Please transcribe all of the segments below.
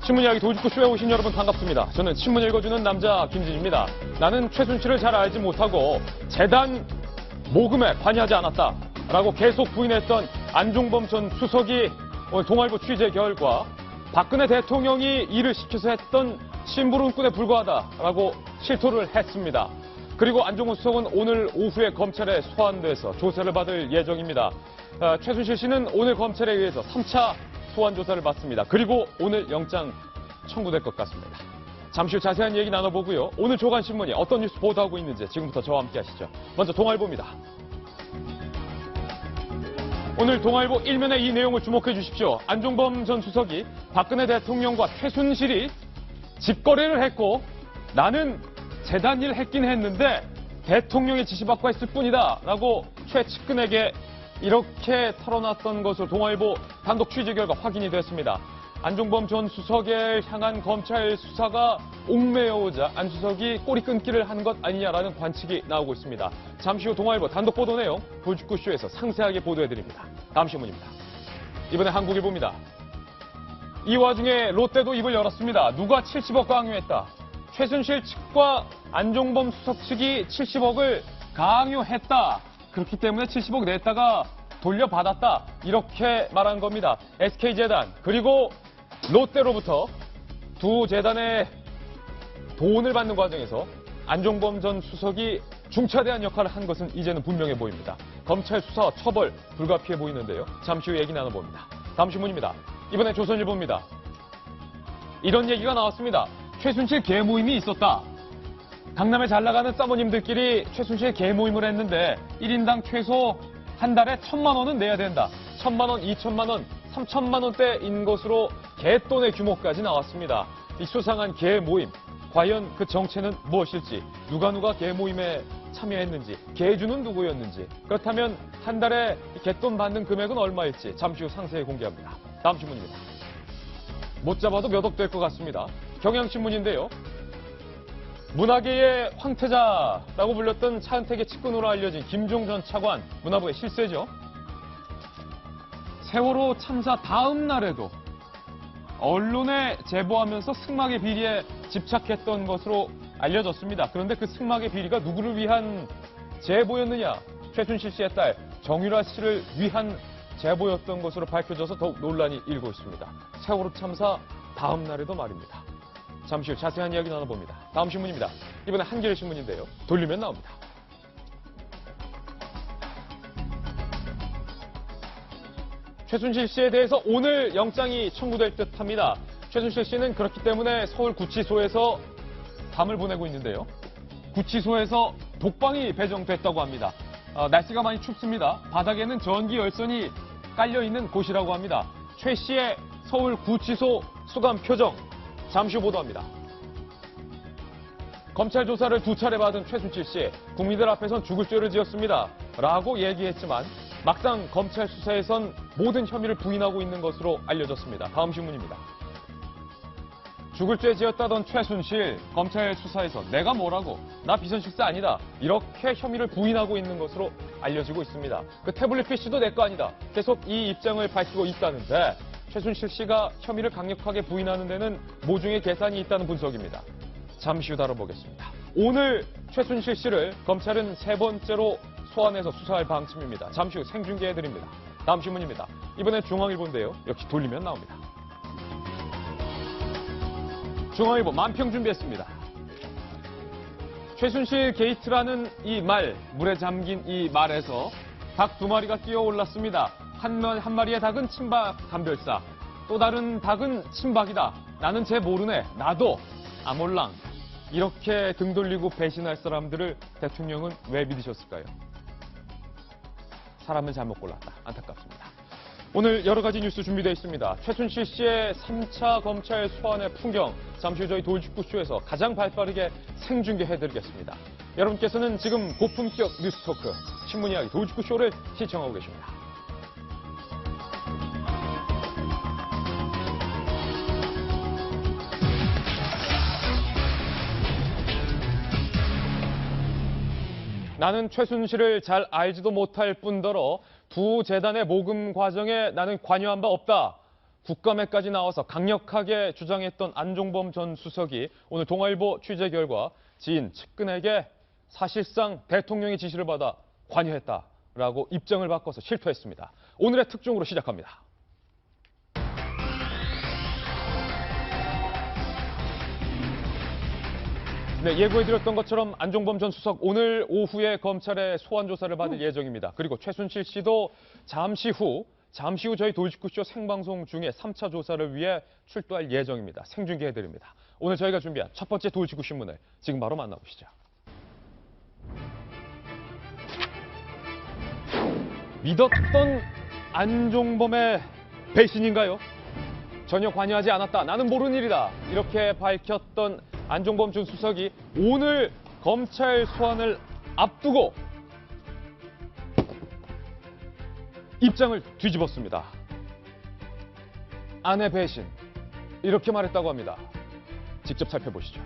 신문 이야기 도직구쇼에 오신 여러분 반갑습니다. 저는 신문 읽어주는 남자 김진입니다. 나는 최순실을 잘 알지 못하고 재단 모금에 관여하지 않았다라고 계속 부인했던 안종범 전 수석이 오늘 동아일보 취재 결과 박근혜 대통령이 일을 시켜서 했던 심부름꾼에 불과하다라고 실토를 했습니다. 그리고 안종범 수석은 오늘 오후에 검찰에 소환돼서 조사를 받을 예정입니다. 최순실 씨는 오늘 검찰에 의해서 3차 소환 조사를 받습니다. 그리고 오늘 영장 청구될 것 같습니다. 잠시 후 자세한 얘기 나눠보고요. 오늘 조간신문이 어떤 뉴스 보도하고 있는지 지금부터 저와 함께 하시죠. 먼저 동아일보입니다. 오늘 동아일보 1면의 이 내용을 주목해 주십시오. 안종범 전 수석이 박근혜 대통령과 최순실이 집거래를 했고 나는 재단 일 했긴 했는데 대통령의 지시받고 했을 뿐이다 라고 최측근에게 이렇게 털어놨던 것으로 동아일보 단독 취재 결과 확인이 됐습니다. 안종범 전 수석을 향한 검찰 수사가 옥매어오자 안 수석이 꼬리 끊기를 한 것 아니냐라는 관측이 나오고 있습니다. 잠시 후 동아일보 단독 보도 내용 도직구쇼에서 상세하게 보도해드립니다. 다음 신문입니다. 이번에 한국일보입니다. 이 와중에 롯데도 입을 열었습니다. 누가 70억 강요했다. 최순실 측과 안종범 수석 측이 70억을 강요했다. 그렇기 때문에 70억 냈다가 돌려받았다. 이렇게 말한 겁니다. SK재단 그리고 롯데로부터 두 재단의 돈을 받는 과정에서 안종범 전 수석이 중차대한 역할을 한 것은 이제는 분명해 보입니다. 검찰 수사와 처벌 불가피해 보이는데요. 잠시 후 얘기 나눠봅니다. 다음 신문입니다. 이번에 조선일보입니다. 이런 얘기가 나왔습니다. 최순실 개모임이 있었다. 강남에 잘 나가는 사모님들끼리 최순실 개모임을 했는데 1인당 최소 한 달에 1,000만 원은 내야 된다. 1,000만 원, 2,000만 원, 3,000만 원대인 것으로 개돈의 규모까지 나왔습니다. 이 수상한 개모임, 과연 그 정체는 무엇일지, 누가 개모임에 참여했는지, 개주는 누구였는지, 그렇다면 한 달에 개돈 받는 금액은 얼마일지 잠시 후 상세히 공개합니다. 다음 신문입니다. 못 잡아도 몇 억 될 것 같습니다. 경향신문인데요. 문화계의 황태자라고 불렸던 차은택의 측근으로 알려진 김종 전 차관, 문화부의 실세죠. 세월호 참사 다음 날에도 언론에 제보하면서 승막의 비리에 집착했던 것으로 알려졌습니다. 그런데 그 승막의 비리가 누구를 위한 제보였느냐? 최순실 씨의 딸 정유라 씨를 위한 제보였던 것으로 밝혀져서 더욱 논란이 일고 있습니다. 세월호 참사 다음 날에도 말입니다. 잠시 후 자세한 이야기 나눠봅니다. 다음 신문입니다. 이번에 한겨레 신문인데요. 돌리면 나옵니다. 최순실 씨에 대해서 오늘 영장이 청구될 듯합니다. 최순실 씨는 그렇기 때문에 서울구치소에서 밤을 보내고 있는데요. 구치소에서 독방이 배정됐다고 합니다. 날씨가 많이 춥습니다. 바닥에는 전기 열선이 깔려있는 곳이라고 합니다. 최 씨의 서울구치소 수감 표정 잠시 후 보도합니다. 검찰 조사를 2차례 받은 최순실 씨, 국민들 앞에선 죽을 죄를 지었습니다. 라고 얘기했지만 막상 검찰 수사에선 모든 혐의를 부인하고 있는 것으로 알려졌습니다. 다음 신문입니다. 죽을 죄 지었다던 최순실, 검찰 수사에서 내가 뭐라고, 나 비선실세 아니다. 이렇게 혐의를 부인하고 있는 것으로 알려지고 있습니다. 그 태블릿 PC도 내 거 아니다. 계속 이 입장을 밝히고 있다는데 최순실 씨가 혐의를 강력하게 부인하는 데는 모종의 계산이 있다는 분석입니다. 잠시 후 다뤄보겠습니다. 오늘 최순실 씨를 검찰은 세 번째로 소환해서 수사할 방침입니다. 잠시 후 생중계해드립니다. 다음 신문입니다. 이번엔 중앙일보인데요. 역시 돌리면 나옵니다. 중앙일보 만평 준비했습니다. 최순실 게이트라는 이 말, 물에 잠긴 이 말에서 닭 2마리가 뛰어올랐습니다. 한 마리의 닭은 친박 감별사, 또 다른 닭은 친박이다. 나는 쟤 모르네. 나도 아몰랑. 이렇게 등 돌리고 배신할 사람들을 대통령은 왜 믿으셨을까요? 사람을 잘못 골랐다. 안타깝습니다. 오늘 여러 가지 뉴스 준비되어 있습니다. 최순실 씨의 3차 검찰 소환의 풍경, 잠시 후 저희 도직구쇼에서 가장 발빠르게 생중계해드리겠습니다. 여러분께서는 지금 고품격 뉴스 토크, 신문 이야기 도직구쇼를 시청하고 계십니다. 나는 최순실을 잘 알지도 못할 뿐더러 두 재단의 모금 과정에 나는 관여한 바 없다. 국감에까지 나와서 강력하게 주장했던 안종범 전 수석이 오늘 동아일보 취재 결과 지인 측근에게 사실상 대통령의 지시를 받아 관여했다라고 입장을 바꿔서 실토했습니다. 오늘의 특종으로 시작합니다. 네, 예고해드렸던 것처럼 안종범 전 수석 오늘 오후에 검찰의 소환 조사를 받을 예정입니다. 그리고 최순실 씨도 잠시 후 저희 돌직구쇼 생방송 중에 3차 조사를 위해 출두할 예정입니다. 생중계해드립니다. 오늘 저희가 준비한 첫 번째 돌직구 신문을 지금 바로 만나보시죠. 믿었던 안종범의 배신인가요? 전혀 관여하지 않았다. 나는 모르는 일이다. 이렇게 밝혔던 안종범 전 수석이 오늘 검찰 소환을 앞두고 입장을 뒤집었습니다. 아내 배신, 이렇게 말했다고 합니다. 직접 살펴보시죠.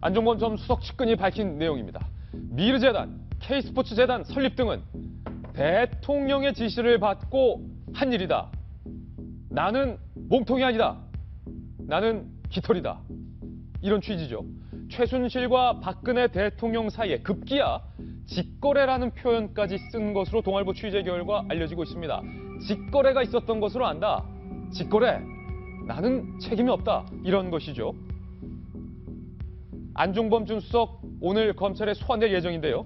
안종범 전 수석 측근이 밝힌 내용입니다. 미르재단, K스포츠재단 설립 등은 대통령의 지시를 받고 한 일이다. 나는 몸통이 아니다. 나는 깃털이다. 이런 취지죠. 최순실과 박근혜 대통령 사이에 급기야 직거래라는 표현까지 쓴 것으로 동아일보 취재 결과 알려지고 있습니다. 직거래가 있었던 것으로 안다. 직거래. 나는 책임이 없다. 이런 것이죠. 안종범 전 수석 오늘 검찰에 소환될 예정인데요.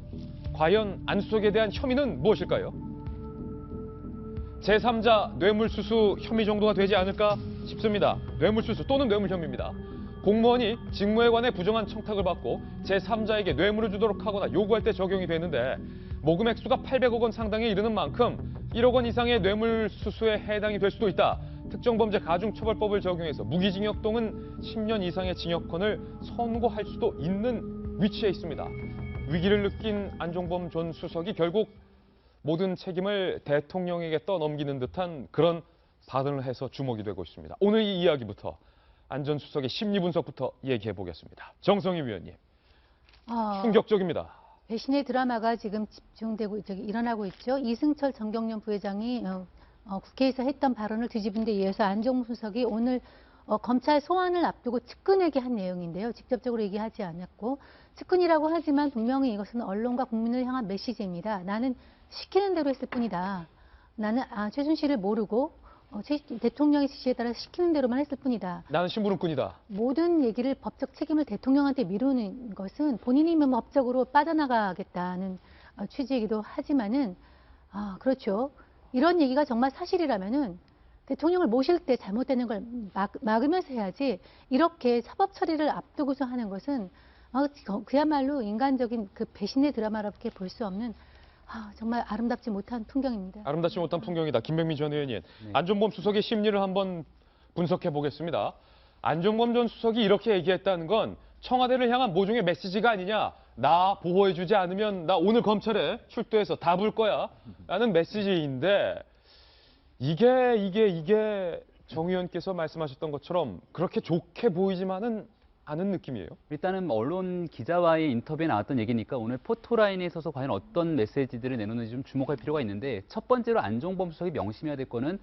과연 안 수석에 대한 혐의는 무엇일까요? 제3자 뇌물수수 혐의 정도가 되지 않을까 싶습니다. 뇌물수수 또는 뇌물 혐의입니다. 공무원이 직무에 관해 부정한 청탁을 받고 제3자에게 뇌물을 주도록 하거나 요구할 때 적용이 되는데 모금 액수가 800억 원 상당에 이르는 만큼 1억 원 이상의 뇌물수수에 해당이 될 수도 있다. 특정범죄 가중처벌법을 적용해서 무기징역 또는 10년 이상의 징역권을 선고할 수도 있는 위치에 있습니다. 위기를 느낀 안종범 전 수석이 결국 모든 책임을 대통령에게 떠넘기는 듯한 그런 발언을 해서 주목이 되고 있습니다. 오늘 이 이야기부터 안 전 수석의 심리 분석부터 얘기해 보겠습니다. 정성희 위원님, 충격적입니다. 배신의 드라마가 지금 일어나고 있죠. 이승철 정경련 부회장이 국회에서 했던 발언을 뒤집은 데 이어서 안종범 수석이 오늘 검찰 소환을 앞두고 측근에게 한 내용인데요. 직접적으로 얘기하지 않았고 측근이라고 하지만 분명히 이것은 언론과 국민을 향한 메시지입니다. 나는 시키는 대로 했을 뿐이다. 나는 최순실을 모르고 대통령의 지시에 따라 시키는 대로만 했을 뿐이다. 나는 심부름꾼이다. 모든 얘기를 법적 책임을 대통령한테 미루는 것은 본인이 법적으로 빠져나가겠다는 취지이기도 하지만은 그렇죠. 이런 얘기가 정말 사실이라면은 대통령을 모실 때 잘못되는 걸 막으면서 해야지 이렇게 사법 처리를 앞두고서 하는 것은 그야말로 인간적인 그 배신의 드라마밖에 볼 수 없는 정말 아름답지 못한 풍경입니다. 아름답지 못한 풍경이다. 김병민 전 의원님, 네. 안종범 수석의 심리를 한번 분석해 보겠습니다. 안종범 전 수석이 이렇게 얘기했다는 건 청와대를 향한 모종의 메시지가 아니냐. 나 보호해주지 않으면 나 오늘 검찰에 출두해서 다 불 거야. 라는 메시지인데 이게 정 의원께서 말씀하셨던 것처럼 그렇게 좋게 보이지만은 않은 느낌이에요. 일단은 언론 기자와의 인터뷰에 나왔던 얘기니까 오늘 포토라인에 서서 과연 어떤 메시지들을 내놓는지 좀 주목할 필요가 있는데 첫 번째로 안종범 수석이 명심해야 될 거는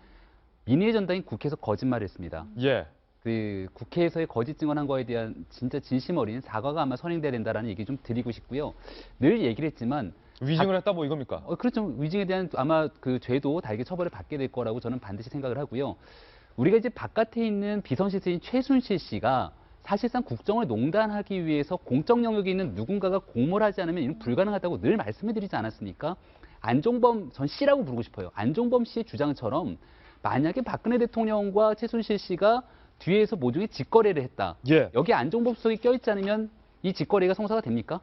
민의의 전당인 국회에서 거짓말을 했습니다. 예. 그 국회에서의 거짓 증언한 거에 대한 진짜 진심 어린 사과가 아마 선행돼야 된다라는 얘기 좀 드리고 싶고요. 늘 얘기를 했지만 위증을 했다 뭐 이겁니까? 그렇죠. 위증에 대한 아마 그 죄도 달게 처벌을 받게 될 거라고 저는 반드시 생각을 하고요. 우리가 이제 바깥에 있는 비선실세인 최순실 씨가 사실상 국정을 농단하기 위해서 공적 영역에 있는 누군가가 공모를 하지 않으면 이는 불가능하다고 늘 말씀해드리지 않았습니까? 안종범, 전 씨라고 부르고 싶어요. 안종범 씨의 주장처럼 만약에 박근혜 대통령과 최순실 씨가 뒤에서 모종의 직거래를 했다. 예. 여기 안종범 수석이 껴있지 않으면 이 직거래가 성사가 됩니까?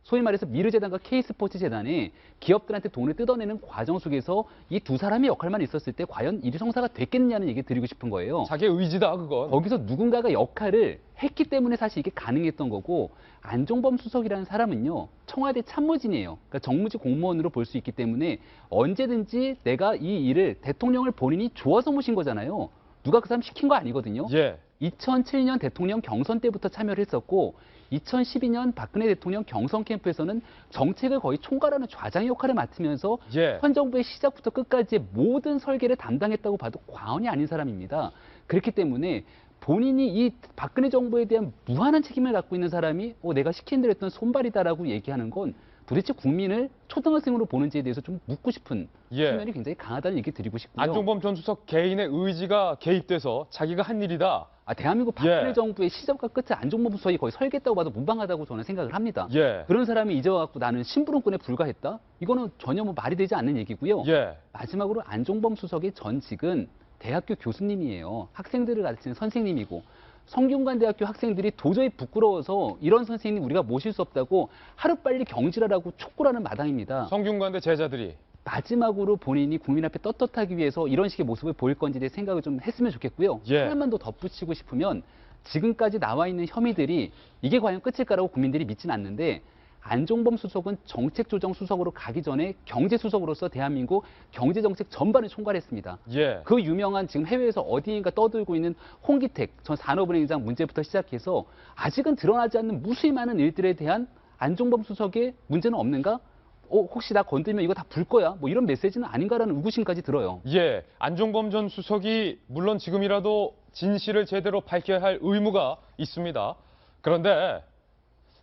소위 말해서 미르재단과 K스포츠재단이 기업들한테 돈을 뜯어내는 과정 속에서 이 두 사람의 역할만 있었을 때 과연 일이 성사가 됐겠느냐는 얘기 드리고 싶은 거예요. 자기의 의지다 그건. 거기서 누군가가 역할을 했기 때문에 사실 이게 가능했던 거고 안종범 수석이라는 사람은요. 청와대 참모진이에요. 그러니까 정무직 공무원으로 볼 수 있기 때문에 언제든지 내가 이 일을 대통령을 본인이 좋아서 모신 거잖아요. 누가 그 사람 시킨 거 아니거든요. 예. 2007년 대통령 경선 때부터 참여를 했었고 2012년 박근혜 대통령 경선 캠프에서는 정책을 거의 총괄하는 좌장 역할을 맡으면서 예. 현 정부의 시작부터 끝까지의 모든 설계를 담당했다고 봐도 과언이 아닌 사람입니다. 그렇기 때문에 본인이 이 박근혜 정부에 대한 무한한 책임을 갖고 있는 사람이 내가 시킨 대로 했던 손발이다라고 얘기하는 건 도대체 국민을 초등학생으로 보는지에 대해서 좀 묻고 싶은 예. 측면이 굉장히 강하다는 얘기 드리고 싶고요. 안종범 전 수석 개인의 의지가 개입돼서 자기가 한 일이다. 대한민국 박근혜 예. 정부의 시작과 끝에 안종범 수석이 거의 설계했다고 봐도 무방하다고 저는 생각을 합니다. 예. 그런 사람이 이제 와갖고 나는 심부름꾼에 불과했다? 이거는 전혀 말이 되지 않는 얘기고요. 예. 마지막으로 안종범 수석의 전직은 대학교 교수님이에요. 학생들을 가르치는 선생님이고 성균관대학교 학생들이 도저히 부끄러워서 이런 선생님 우리가 모실 수 없다고 하루빨리 경질하라고 촉구하는 마당입니다. 성균관대 제자들이 마지막으로 본인이 국민 앞에 떳떳하기 위해서 이런 식의 모습을 보일 건지에 대해 생각을 좀 했으면 좋겠고요. 예. 하나만 더 덧붙이고 싶으면 지금까지 나와 있는 혐의들이 이게 과연 끝일까라고 국민들이 믿진 않는데 안종범 수석은 정책조정수석으로 가기 전에 경제수석으로서 대한민국 경제정책 전반을 총괄했습니다. 예. 그 유명한 지금 해외에서 어디인가 떠들고 있는 홍기택 전 산업은행장 문제부터 시작해서 아직은 드러나지 않는 무수히 많은 일들에 대한 안종범 수석의 문제는 없는가? 혹시 나 건들면 이거 다 불 거야? 뭐 이런 메시지는 아닌가라는 의구심까지 들어요. 예. 안종범 전 수석이 물론 지금이라도 진실을 제대로 밝혀야 할 의무가 있습니다. 그런데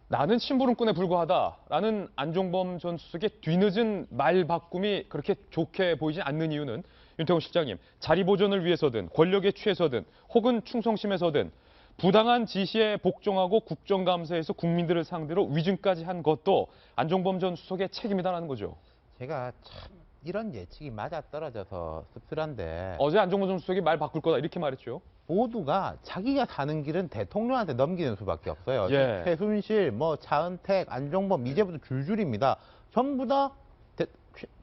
나는 심부름꾼에 불과하다라는 안종범 전 수석의 뒤늦은 말 바꿈이 그렇게 좋게 보이지 않는 이유는 윤태곤 실장님, 자리 보존을 위해서든 권력에 취해서든 혹은 충성심에서든 부당한 지시에 복종하고 국정감사에서 국민들을 상대로 위증까지 한 것도 안종범 전 수석의 책임이다라는 거죠. 제가 참 이런 예측이 맞아떨어져서 씁쓸한데 어제 안종범 전 수석이 말 바꿀 거다 이렇게 말했죠. 모두가 자기가 사는 길은 대통령한테 넘기는 수밖에 없어요. 예. 최순실, 차은택, 안종범 이제부터 줄줄입니다. 전부 다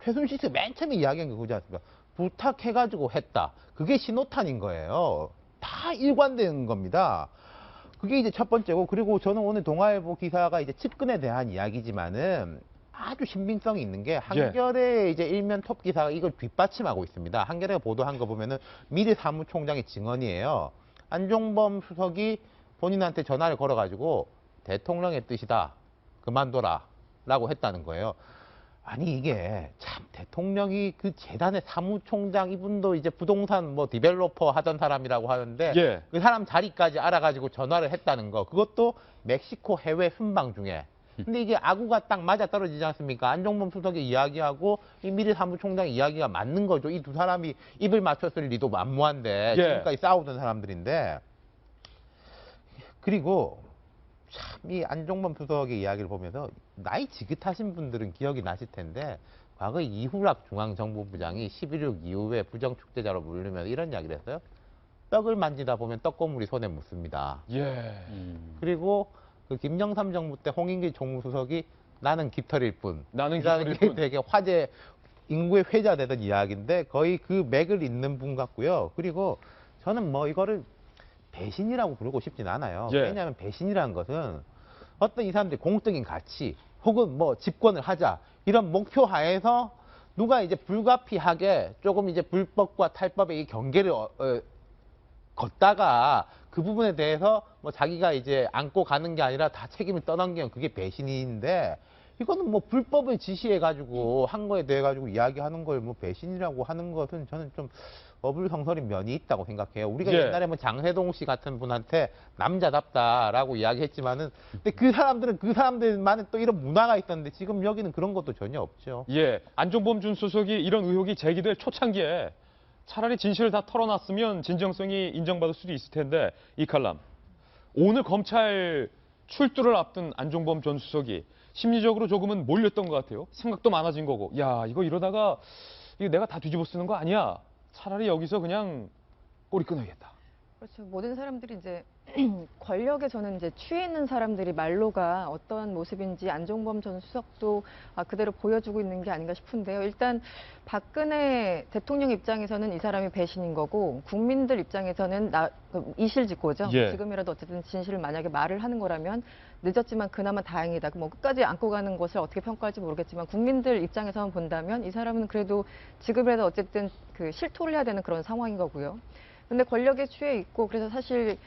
최순실 씨 맨 처음에 이야기한 게 그거지 않습니까? 부탁해가지고 했다. 그게 신호탄인 거예요. 다 일관되는 겁니다. 그게 이제 첫 번째고, 그리고 저는 오늘 동아일보 기사가 이제 측근에 대한 이야기지만은 아주 신빙성이 있는 게 한겨레 이제 일면 톱 기사가 이걸 뒷받침하고 있습니다. 한겨레가 보도한 거 보면은 미래 사무총장의 증언이에요. 안종범 수석이 본인한테 전화를 걸어가지고 대통령의 뜻이다. 그만둬라. 라고 했다는 거예요. 아니 이게 참 대통령이 그 재단의 사무총장 이분도 이제 부동산 디벨로퍼 하던 사람이라고 하는데 예. 그 사람 자리까지 알아가지고 전화를 했다는 거. 그것도 멕시코 해외 순방 중에. 근데 이게 아구가 딱 맞아 떨어지지 않습니까? 안종범 수석의 이야기하고 이 미래 사무총장 이야기가 맞는 거죠. 이 두 사람이 입을 맞췄을 리도 만무한데 예. 지금까지 싸우던 사람들인데. 그리고 참 이 안종범 수석의 이야기를 보면서 나이 지긋하신 분들은 기억이 나실 텐데 과거 이후락 중앙정보부장이 11.6 이후에 부정축제자로 물르면 이런 이야기를 했어요. 떡을 만지다 보면 떡고물이 손에 묻습니다. 예. 그리고 그 김영삼 정부 때 홍인기 정무수석이 나는 깃털일 뿐. 나는 이라는 깃털일 게 뿐. 되게 화제 인구의 회자되던 이야기인데 거의 그 맥을 잇는 분 같고요. 그리고 저는 이거를 배신이라고 부르고 싶진 않아요. 예. 왜냐하면 배신이라는 것은 어떤 이 사람들이 공적인 가치 혹은 집권을 하자 이런 목표 하에서 누가 이제 불가피하게 조금 이제 불법과 탈법의 이 경계를 걷다가 그 부분에 대해서 자기가 이제 안고 가는 게 아니라 다 책임을 떠넘기는 그게 배신인데 이거는 불법을 지시해가지고 한 거에 대해 가지고 이야기하는 걸 배신이라고 하는 것은 저는 좀 어불성설인 면이 있다고 생각해요. 우리가 예. 옛날에 장세동 씨 같은 분한테 남자답다라고 이야기했지만은 근데 그 사람들은 그 사람들만의 또 이런 문화가 있었는데 지금 여기는 그런 것도 전혀 없죠. 예. 안종범 준 수석이 이런 의혹이 제기될 초창기에 차라리 진실을 다 털어놨으면 진정성이 인정받을 수도 있을 텐데 이 칼럼. 오늘 검찰 출두를 앞둔 안종범 전 수석이 심리적으로 조금은 몰렸던 것 같아요. 생각도 많아진 거고. 야, 이거 이러다가 이거 내가 다 뒤집어 쓰는 거 아니야. 차라리 여기서 그냥 꼬리 끊어야겠다. 그렇죠. 모든 사람들이 이제 권력에 저는 이제 취해 있는 사람들이 말로가 어떤 모습인지 안종범 전 수석도 그대로 보여주고 있는 게 아닌가 싶은데요. 일단 박근혜 대통령 입장에서는 이 사람이 배신인 거고 국민들 입장에서는 이실직고죠. 예. 지금이라도 어쨌든 진실을 만약에 말을 하는 거라면 늦었지만 그나마 다행이다. 끝까지 안고 가는 것을 어떻게 평가할지 모르겠지만 국민들 입장에서만 본다면 이 사람은 그래도 지금이라도 어쨌든 그 실토를 해야 되는 그런 상황인 거고요. 근데 권력에 취해 있고 그래서 사실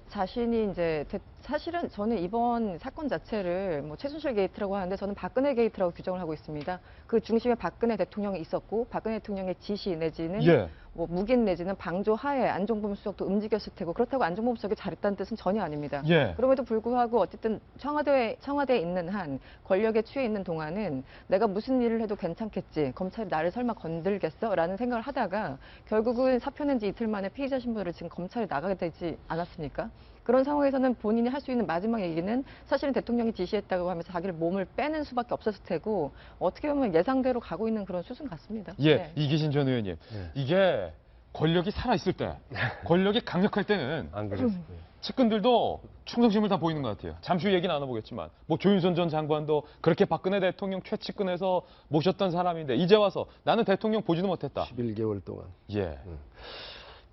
자신이 이제 사실은 저는 이번 사건 자체를 뭐 최순실 게이트라고 하는데 저는 박근혜 게이트라고 규정을 하고 있습니다. 그 중심에 박근혜 대통령이 있었고 박근혜 대통령의 지시 내지는 예. 뭐 묵인 내지는 방조 하에 안종범 수석도 움직였을 테고 그렇다고 안종범 수석이 잘했다는 뜻은 전혀 아닙니다. 예. 그럼에도 불구하고 어쨌든 청와대에 있는 한 권력에 취해 있는 동안은 내가 무슨 일을 해도 괜찮겠지. 검찰이 나를 설마 건들겠어? 라는 생각을 하다가 결국은 사표 낸 지 이틀 만에 피의자 신분으로 지금 검찰에 나가게 되지 않았습니까? 그런 상황에서는 본인이 할 수 있는 마지막 얘기는 사실은 대통령이 지시했다고 하면서 자기를 몸을 빼는 수밖에 없었을 테고 어떻게 보면 예상대로 가고 있는 그런 수순 같습니다. 예, 네. 이기신 전 의원님. 이게 권력이 살아있을 때, 권력이 강력할 때는 안 그랬어요. 측근들도 충성심을 다 보이는 것 같아요. 잠시 후 얘기 나눠보겠지만 뭐 조윤선 전 장관도 그렇게 박근혜 대통령 최측근에서 모셨던 사람인데 이제 와서 나는 대통령 보지도 못했다. 11개월 동안. 예.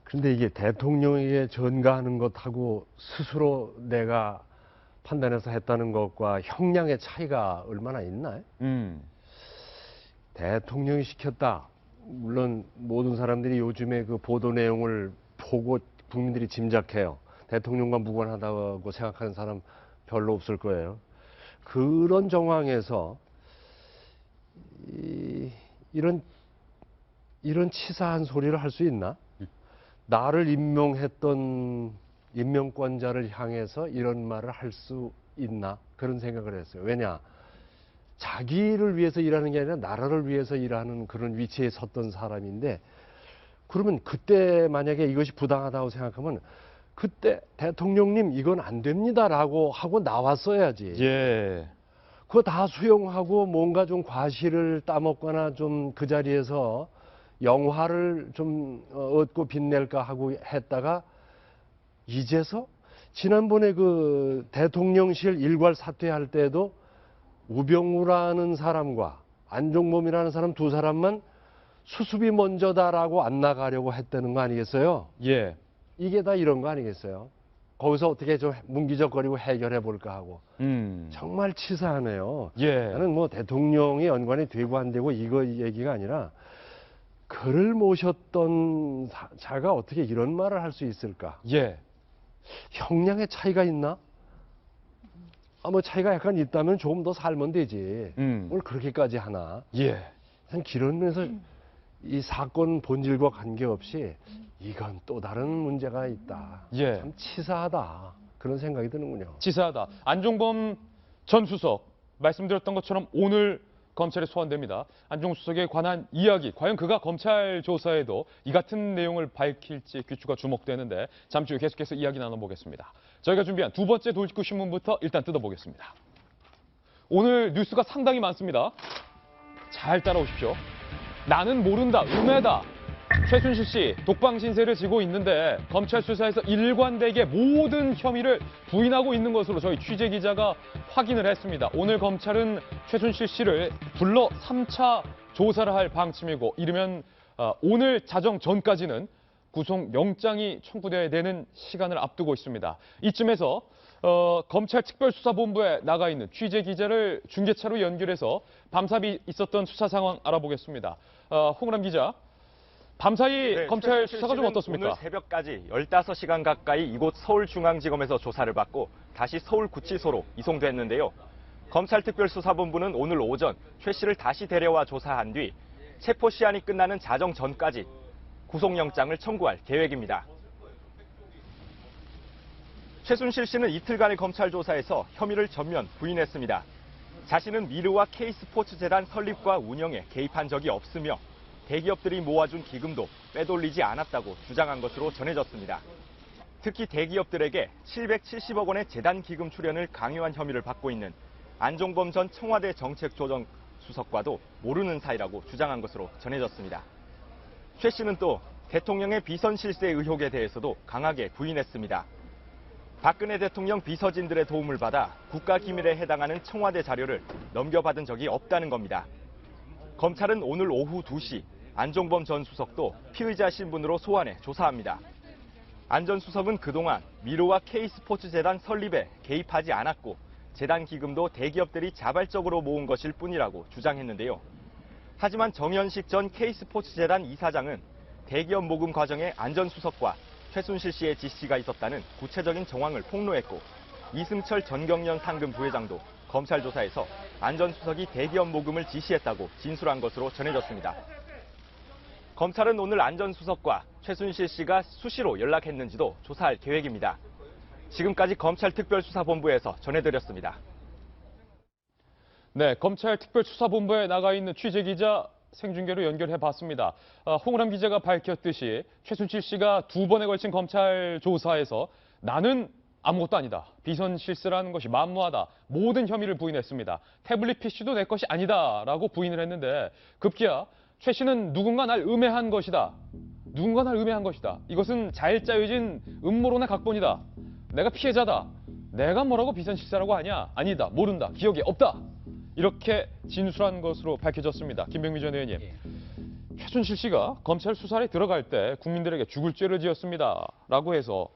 그런데 이게 대통령에게 전가하는 것하고 스스로 내가 판단해서 했다는 것과 형량의 차이가 얼마나 있나요? 대통령이 시켰다. 물론 모든 사람들이 요즘에 그 보도 내용을 보고 국민들이 짐작해요. 대통령과 무관하다고 생각하는 사람 별로 없을 거예요. 그런 정황에서 이런 치사한 소리를 할 수 있나? 나를 임명했던 임명권자를 향해서 이런 말을 할 수 있나? 그런 생각을 했어요. 왜냐? 자기를 위해서 일하는 게 아니라 나라를 위해서 일하는 그런 위치에 섰던 사람인데 그러면 그때 만약에 이것이 부당하다고 생각하면 그때 대통령님 이건 안 됩니다라고 하고 나왔어야지. 예. 그거 다 수용하고 뭔가 좀 과실을 따먹거나 좀 그 자리에서 영화를 좀 얻고 빛낼까 하고 했다가 이제서 지난번에 그 대통령실 일괄 사퇴할 때도 우병우라는 사람과 안종범이라는 사람 두 사람만 수습이 먼저다라고 안 나가려고 했다는 거 아니겠어요? 예. 이게 다 이런 거 아니겠어요? 거기서 어떻게 좀 문기적거리고 해결해 볼까 하고. 정말 치사하네요. 예. 나는 뭐 대통령이 연관이 되고 안 되고 이거 얘기가 아니라 그를 모셨던 자가 어떻게 이런 말을 할 수 있을까? 예. 형량의 차이가 있나? 뭐 차이가 약간 있다면 조금 더 살면 되지. 뭘 그렇게까지 하나? 예. 참 그런 면에서 이 사건 본질과 관계없이 이건 또 다른 문제가 있다. 예. 참 치사하다. 그런 생각이 드는군요. 치사하다. 안종범 전 수석 말씀드렸던 것처럼 오늘 검찰에 소환됩니다. 안종범 수석에 관한 이야기, 과연 그가 검찰 조사에도 이 같은 내용을 밝힐지 귀추가 주목되는데 잠시 후 계속해서 이야기 나눠보겠습니다. 저희가 준비한 두 번째 돌직구 신문부터 일단 뜯어보겠습니다. 오늘 뉴스가 상당히 많습니다. 잘 따라오십시오. 나는 모른다, 음해다. 최순실 씨 독방 신세를 지고 있는데 검찰 수사에서 일관되게 모든 혐의를 부인하고 있는 것으로 저희 취재 기자가 확인을 했습니다. 오늘 검찰은 최순실 씨를 불러 3차 조사를 할 방침이고 이르면 오늘 자정 전까지는 구속영장이 청구돼야 되는 시간을 앞두고 있습니다. 이쯤에서 검찰 특별수사본부에 나가 있는 취재 기자를 중계차로 연결해서 밤사이 있었던 수사 상황 알아보겠습니다. 홍은람 기자. 밤사이 네, 검찰 수사가 좀 어떻습니까? 오늘 새벽까지 15시간 가까이 이곳 서울중앙지검에서 조사를 받고 다시 서울구치소로 이송됐는데요. 검찰특별수사본부는 오늘 오전 최 씨를 다시 데려와 조사한 뒤 체포시한이 끝나는 자정 전까지 구속영장을 청구할 계획입니다. 최순실 씨는 이틀간의 검찰 조사에서 혐의를 전면 부인했습니다. 자신은 미르와 K스포츠재단 설립과 운영에 개입한 적이 없으며 대기업들이 모아준 기금도 빼돌리지 않았다고 주장한 것으로 전해졌습니다. 특히 대기업들에게 770억 원의 재단 기금 출연을 강요한 혐의를 받고 있는 안종범 전 청와대 정책조정수석과도 모르는 사이라고 주장한 것으로 전해졌습니다. 최 씨는 또 대통령의 비선 실세 의혹에 대해서도 강하게 부인했습니다. 박근혜 대통령 비서진들의 도움을 받아 국가기밀에 해당하는 청와대 자료를 넘겨받은 적이 없다는 겁니다. 검찰은 오늘 오후 2시 안종범 전 수석도 피의자 신분으로 소환해 조사합니다. 안 전 수석은 그동안 미르와 K스포츠재단 설립에 개입하지 않았고 재단 기금도 대기업들이 자발적으로 모은 것일 뿐이라고 주장했는데요. 하지만 정현식 전 K스포츠재단 이사장은 대기업 모금 과정에 안 전 수석과 최순실 씨의 지시가 있었다는 구체적인 정황을 폭로했고 이승철 전경련 상금 부회장도 검찰 조사에서 안 전 수석이 대기업 모금을 지시했다고 진술한 것으로 전해졌습니다. 검찰은 오늘 안 전 수석과 최순실 씨가 수시로 연락했는지도 조사할 계획입니다. 지금까지 검찰특별수사본부에서 전해드렸습니다. 네, 검찰 특별수사본부에 나가 있는 취재기자 생중계로 연결해봤습니다. 홍우람 기자가 밝혔듯이 최순실 씨가 2번에 걸친 검찰 조사에서 나는 아무것도 아니다. 비선 실세라는 것이 만무하다. 모든 혐의를 부인했습니다. 태블릿 PC도 내 것이 아니다라고 부인을 했는데 급기야 최 씨는 누군가 날 음해한 것이다. 누군가 날 음해한 것이다. 이것은 잘 짜여진 음모론의 각본이다. 내가 피해자다. 내가 뭐라고 비선 실세라고 하냐? 아니다. 모른다. 기억이 없다. 이렇게 진술한 것으로 밝혀졌습니다. 김병미 전 의원님. 최순실 씨가 검찰 수사에 들어갈 때 국민들에게 죽을 죄를 지었습니다. 라고 해서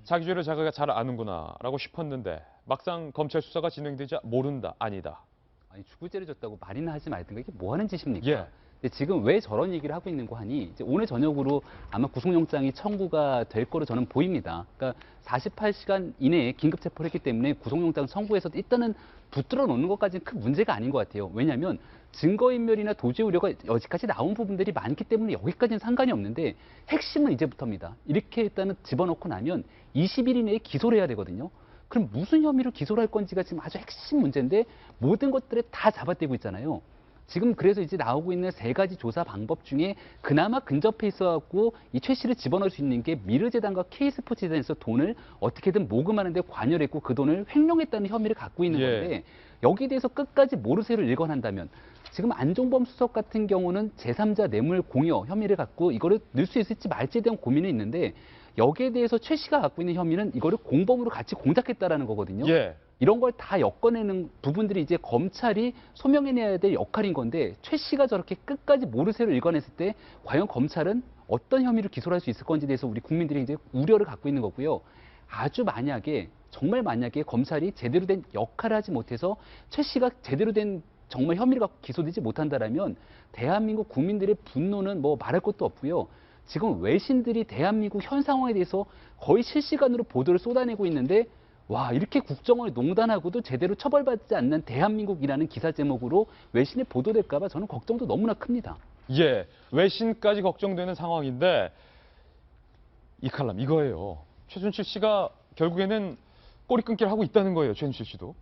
자기 죄를 자기가 잘 아는구나 라고 싶었는데 막상 검찰 수사가 진행되자 모른다. 아니다. 아니, 죽을 죄를 졌다고 말이나 하지 말든가 이게 뭐 하는 짓입니까? 예. 근데 지금 왜 저런 얘기를 하고 있는 거 하니 이제 오늘 저녁으로 아마 구속영장이 청구가 될 거로 저는 보입니다. 그러니까 48시간 이내에 긴급 체포를 했기 때문에 구속영장 청구해서 일단은 붙들어 놓는 것까지는 큰 문제가 아닌 것 같아요. 왜냐하면 증거인멸이나 도주 우려가 여지까지 나온 부분들이 많기 때문에 여기까지는 상관이 없는데 핵심은 이제부터입니다. 이렇게 일단은 집어넣고 나면 20일 이내에 기소를 해야 되거든요. 그럼 무슨 혐의로 기소를 할 건지가 지금 아주 핵심 문제인데 모든 것들에 다 잡아떼고 있잖아요. 지금 그래서 이제 나오고 있는 3가지 조사 방법 중에 그나마 근접해 있어갖고 이 최 씨를 집어넣을 수 있는 게 미르재단과 K스포츠재단에서 돈을 어떻게든 모금하는 데 관여를 했고 그 돈을 횡령했다는 혐의를 갖고 있는 건데 여기에 대해서 끝까지 모르쇠로 일관한다면 지금 안종범 수석 같은 경우는 제3자 뇌물 공여 혐의를 갖고 이거를 넣을 수 있을지 말지에 대한 고민이 있는데 여기에 대해서 최 씨가 갖고 있는 혐의는 이거를 공범으로 같이 공작했다라는 거거든요. 예. 이런 걸 다 엮어내는 부분들이 이제 검찰이 소명해내야 될 역할인 건데 최 씨가 저렇게 끝까지 모르쇠로 일관했을 때 과연 검찰은 어떤 혐의로 기소를 할 수 있을 건지에 대해서 우리 국민들이 이제 우려를 갖고 있는 거고요. 아주 만약에 정말 만약에 검찰이 제대로 된 역할을 하지 못해서 최 씨가 제대로 된 정말 혐의를 갖고 기소되지 못한다라면 대한민국 국민들의 분노는 뭐 말할 것도 없고요. 지금 외신들이 대한민국 현 상황에 대해서 거의 실시간으로 보도를 쏟아내고 있는데 와, 이렇게 국정을 농단하고도 제대로 처벌받지 않는 대한민국이라는 기사 제목으로 외신에 보도될까 봐 저는 걱정도 너무나 큽니다. 예, 외신까지 걱정되는 상황인데 이 칼럼 이거예요. 최순실 씨가 결국에는 꼬리 끊기를 하고 있다는 거예요. 최순실 씨도.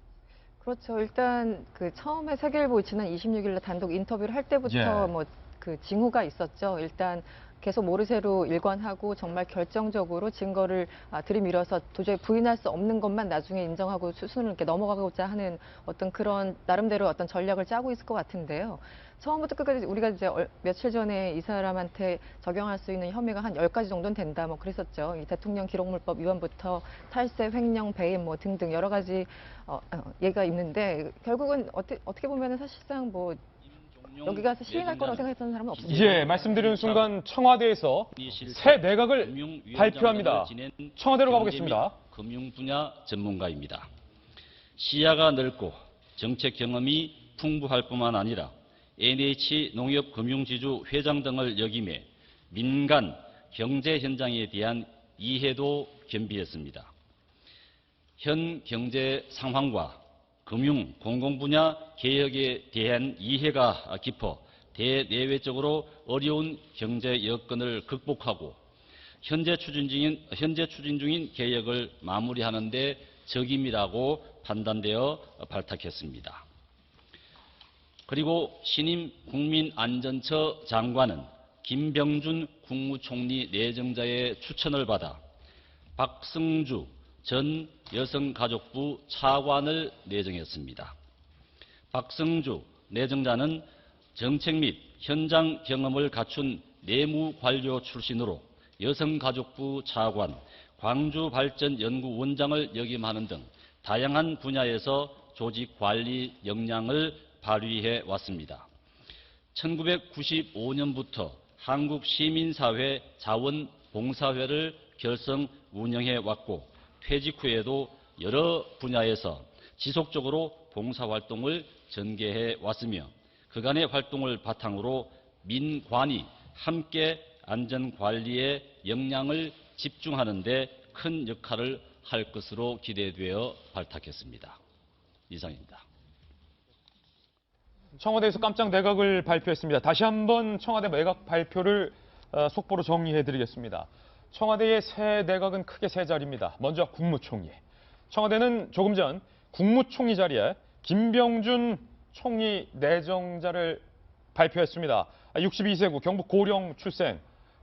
그렇죠. 일단 그 처음에 세계일보 지난 26일 날 단독 인터뷰를 할 때부터 뭐 그 징후가 있었죠. 일단 계속 모르쇠로 일관하고 정말 결정적으로 증거를 들이밀어서 도저히 부인할 수 없는 것만 나중에 인정하고 수순을 이렇게 넘어가고자 하는 어떤 그런 나름대로 어떤 전략을 짜고 있을 것 같은데요. 처음부터 끝까지 우리가 이제 며칠 전에 이 사람한테 적용할 수 있는 혐의가 한 10가지 정도는 된다 뭐 그랬었죠. 이 대통령 기록물법 위반부터 탈세, 횡령, 배임 뭐 등등 여러 가지 얘기가 있는데 결국은 어떻게 보면은 사실상 뭐 여기 가서 시행할 거라고 생각했던 사람은 없습니다. 예, 말씀드리는 순간 청와대에서 새 내각을 발표합니다. 청와대로 가보겠습니다. 금융 분야 전문가입니다. 시야가 넓고 정책 경험이 풍부할 뿐만 아니라 NH농협금융지주 회장 등을 역임해 민간 경제 현장에 대한 이해도 겸비했습니다. 현 경제 상황과 금융, 공공분야 개혁에 대한 이해가 깊어 대내외적으로 어려운 경제 여건을 극복하고 현재 추진 중인 개혁을 마무리하는 데 적임이라고 판단되어 발탁했습니다. 그리고 신임 국민안전처 장관은 김병준 국무총리 내정자의 추천을 받아 박승주 전 여성가족부 차관을 내정했습니다. 박승주 내정자는 정책 및 현장 경험을 갖춘 내무관료 출신으로 여성가족부 차관, 광주발전연구원장을 역임하는 등 다양한 분야에서 조직관리 역량을 발휘해 왔습니다. 1995년부터 한국시민사회 자원봉사회를 결성 운영해 왔고 퇴직 후에도 여러 분야에서 지속적으로 봉사활동을 전개해 왔으며 그간의 활동을 바탕으로 민관이 함께 안전관리에 역량을 집중하는 데 큰 역할을 할 것으로 기대되어 발탁했습니다. 이상입니다. 청와대에서 깜짝 내각을 발표했습니다. 다시 한번 청와대 내각 발표를 속보로 정리해드리겠습니다. 청와대의 새 내각은 크게 세 자리입니다. 먼저 국무총리. 청와대는 조금 전 국무총리 자리에 김병준 총리 내정자를 발표했습니다. 62세고 경북 고령 출생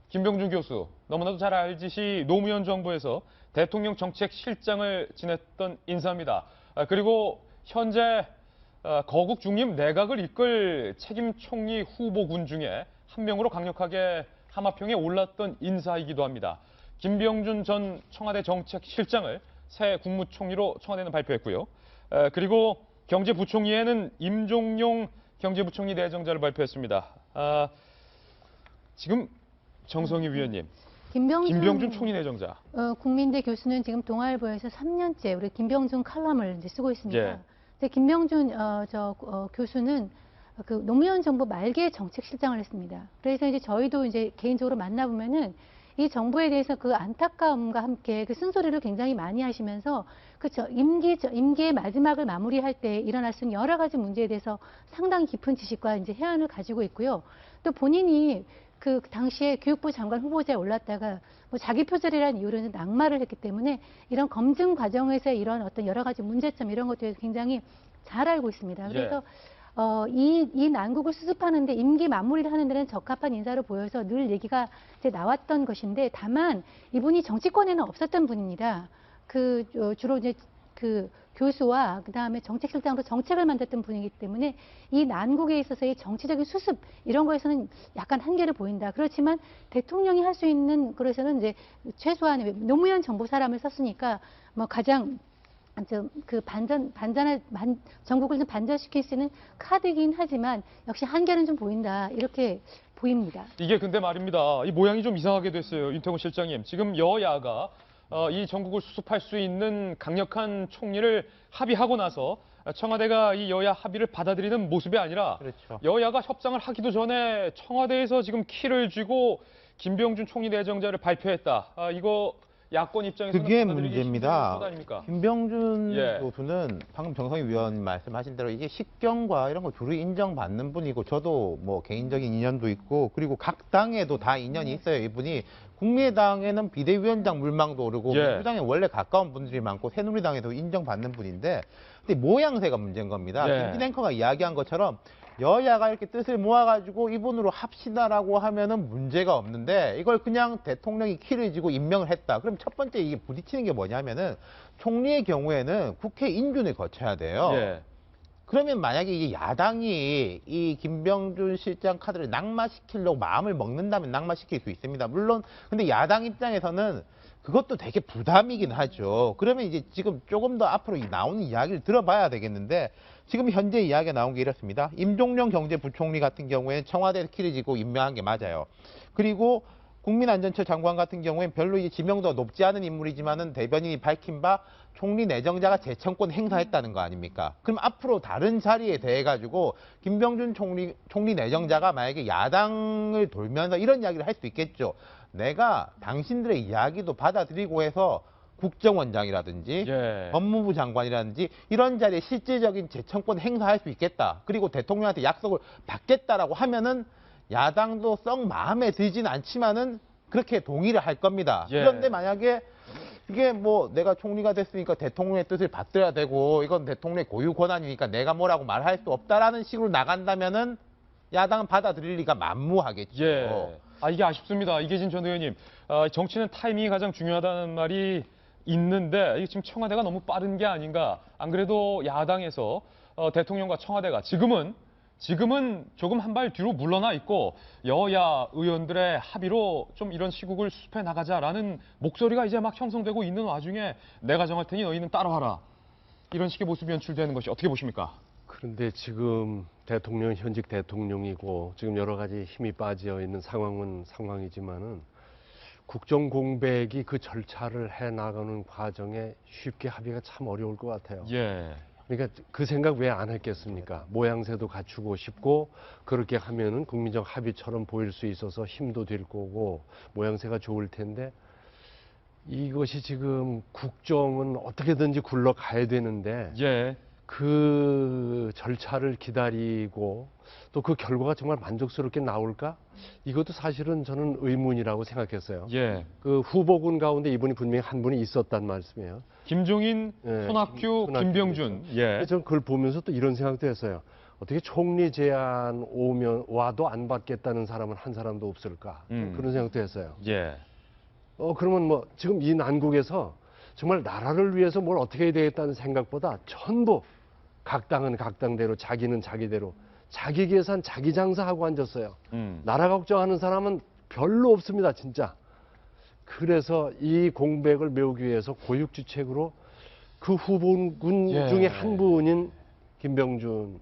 김병준 교수, 너무나도 잘 알듯이 노무현 정부에서 대통령 정책실장을 지냈던 인사입니다. 그리고 현재 거국 중림 내각을 이끌 책임 총리 후보군 중에 한 명으로 강력하게 하마평에 올랐던 인사이기도 합니다. 김병준 전 청와대 정책실장을 새 국무총리로 청와대는 발표했고요. 그리고 경제부총리에는 임종용 경제부총리 내정자를 발표했습니다. 지금 정성희 위원님, 김병준 총리 내정자. 국민대 교수는 지금 동아일보에서 3년째 우리 김병준 칼럼을 이제 쓰고 있습니다. 예. 근데 김병준 교수는 그 노무현 정부 말기에 정책실장을 했습니다. 그래서 이제 저희도 이제 개인적으로 만나보면은 이 정부에 대해서 그 안타까움과 함께 그 쓴소리를 굉장히 많이 하시면서 임기의 마지막을 마무리할 때 일어날 수 있는 여러 가지 문제에 대해서 상당히 깊은 지식과 이제 해안을 가지고 있고요. 또 본인이 그 당시에 교육부 장관 후보자에 올랐다가 뭐 자기 표절이라는 이유로 낙마를 했기 때문에 이런 검증 과정에서의 이런 어떤 여러 가지 문제점 이런 것들에 굉장히 잘 알고 있습니다. 그래서 이 난국을 수습하는데 임기 마무리를 하는 데는 적합한 인사로 보여서 늘 얘기가 이제 나왔던 것인데 다만 이분이 정치권에는 없었던 분입니다. 주로 이제 그 교수와 그다음에 정책실장으로 정책을 만들었던 분이기 때문에 이 난국에 있어서의 정치적인 수습 이런 거에서는 약간 한계를 보인다. 그렇지만 대통령이 할 수 있는 그래서는 이제 최소한 노무현 정부 사람을 썼으니까 뭐 가장 전국을 좀 반전시킬 수 있는 카드이긴 하지만 역시 한계는 좀 보인다. 이렇게 보입니다. 이게 근데 말입니다. 이 모양이 좀 이상하게 됐어요. 윤태곤 실장님. 지금 여야가 이 전국을 수습할 수 있는 강력한 총리를 합의하고 나서 청와대가 이 여야 합의를 받아들이는 모습이 아니라 그렇죠. 여야가 협상을 하기도 전에 청와대에서 지금 키를 쥐고 김병준 총리 내정자를 발표했다. 이거 야권 입장에서는 그게 받아들이기 문제입니다. 힘든 것 아닙니까? 김병준 예. 교수는 방금 정성희 위원 말씀하신 대로 이게 식견과 이런 거 주로 인정받는 분이고 저도 뭐 개인적인 인연도 있고 그리고 각 당에도 다 인연이 있어요. 이분이 국민의당에는 비대위원장 물망도 오르고 예. 민주당에 원래 가까운 분들이 많고 새누리당에도 인정받는 분인데 근데 모양새가 문제인 겁니다. 예. 김진 앵커가 이야기한 것처럼 여야가 이렇게 뜻을 모아가지고 이분으로 합시다라고 하면은 문제가 없는데 이걸 그냥 대통령이 키를 쥐고 임명을 했다. 그럼 첫 번째 이게 부딪히는 게 뭐냐면은 총리의 경우에는 국회 인준을 거쳐야 돼요. 예. 그러면 만약에 이게 야당이 이 김병준 실장 카드를 낙마시키려고 마음을 먹는다면 낙마시킬 수 있습니다. 물론 근데 야당 입장에서는 그것도 되게 부담이긴 하죠. 그러면 이제 지금 조금 더 앞으로 나오는 이야기를 들어봐야 되겠는데 지금 현재 이야기가 나온 게 이렇습니다. 임종용 경제부총리 같은 경우에는 청와대에서 키를 쥐고 임명한 게 맞아요. 그리고 국민안전처 장관 같은 경우에는 별로 이제 지명도가 높지 않은 인물이지만은 대변인이 밝힌 바 총리 내정자가 재청권 행사했다는 거 아닙니까? 그럼 앞으로 다른 자리에 대해 가지고 김병준 총리 내정자가 만약에 야당을 돌면서 이런 이야기를 할 수 있겠죠. 내가 당신들의 이야기도 받아들이고 해서 국정원장이라든지 예. 법무부 장관이라든지 이런 자리에 실질적인 재청권 행사할 수 있겠다. 그리고 대통령한테 약속을 받겠다라고 하면은 야당도 썩 마음에 들지는 않지만은 그렇게 동의를 할 겁니다. 예. 그런데 만약에 이게 뭐 내가 총리가 됐으니까 대통령의 뜻을 받들어야 되고 이건 대통령의 고유 권한이니까 내가 뭐라고 말할 수 없다라는 식으로 나간다면은 야당은 받아들일 리가 만무하겠죠. 예. 이게 아쉽습니다. 이계진 전 의원님. 정치는 타이밍이 가장 중요하다는 말이 있는데 이게 지금 청와대가 너무 빠른 게 아닌가. 안 그래도 야당에서 대통령과 청와대가 지금은 조금 한 발 뒤로 물러나 있고 여야 의원들의 합의로 좀 이런 시국을 수습해 나가자라는 목소리가 이제 막 형성되고 있는 와중에 내가 정할 테니 너희는 따라와라. 이런 식의 모습이 연출되는 것이 어떻게 보십니까? 그런데 지금 현직 대통령이고 지금 여러 가지 힘이 빠져 있는 상황이지만은 국정 공백이 그 절차를 해 나가는 과정에 쉽게 합의가 참 어려울 것 같아요. 예. 그러니까 그 생각 왜 안 했겠습니까? 모양새도 갖추고 싶고 그렇게 하면은 국민적 합의처럼 보일 수 있어서 힘도 될 거고 모양새가 좋을 텐데 이것이 지금 국정은 어떻게든지 굴러가야 되는데 예. 그 절차를 기다리고 또 그 결과가 정말 만족스럽게 나올까? 이것도 사실은 저는 의문이라고 생각했어요. 예. 그 후보군 가운데 이분이 분명히 한 분이 있었단 말씀이에요. 김종인, 예, 손학규, 손학규 김병준. 예. 그래서 저는 그걸 보면서 또 이런 생각도 했어요. 어떻게 총리 제안 와도 안 받겠다는 사람은 한 사람도 없을까? 그런 생각도 했어요. 예. 그러면 뭐 지금 이 난국에서 정말 나라를 위해서 뭘 어떻게 해야 되겠다는 생각보다 전부 각 당은 각 당대로 자기는 자기대로 자기 계산 자기 장사하고 앉았어요. 나라 걱정하는 사람은 별로 없습니다, 진짜. 그래서 이 공백을 메우기 위해서 고육지책으로 그 후보군 예. 중에 한 분인 김병준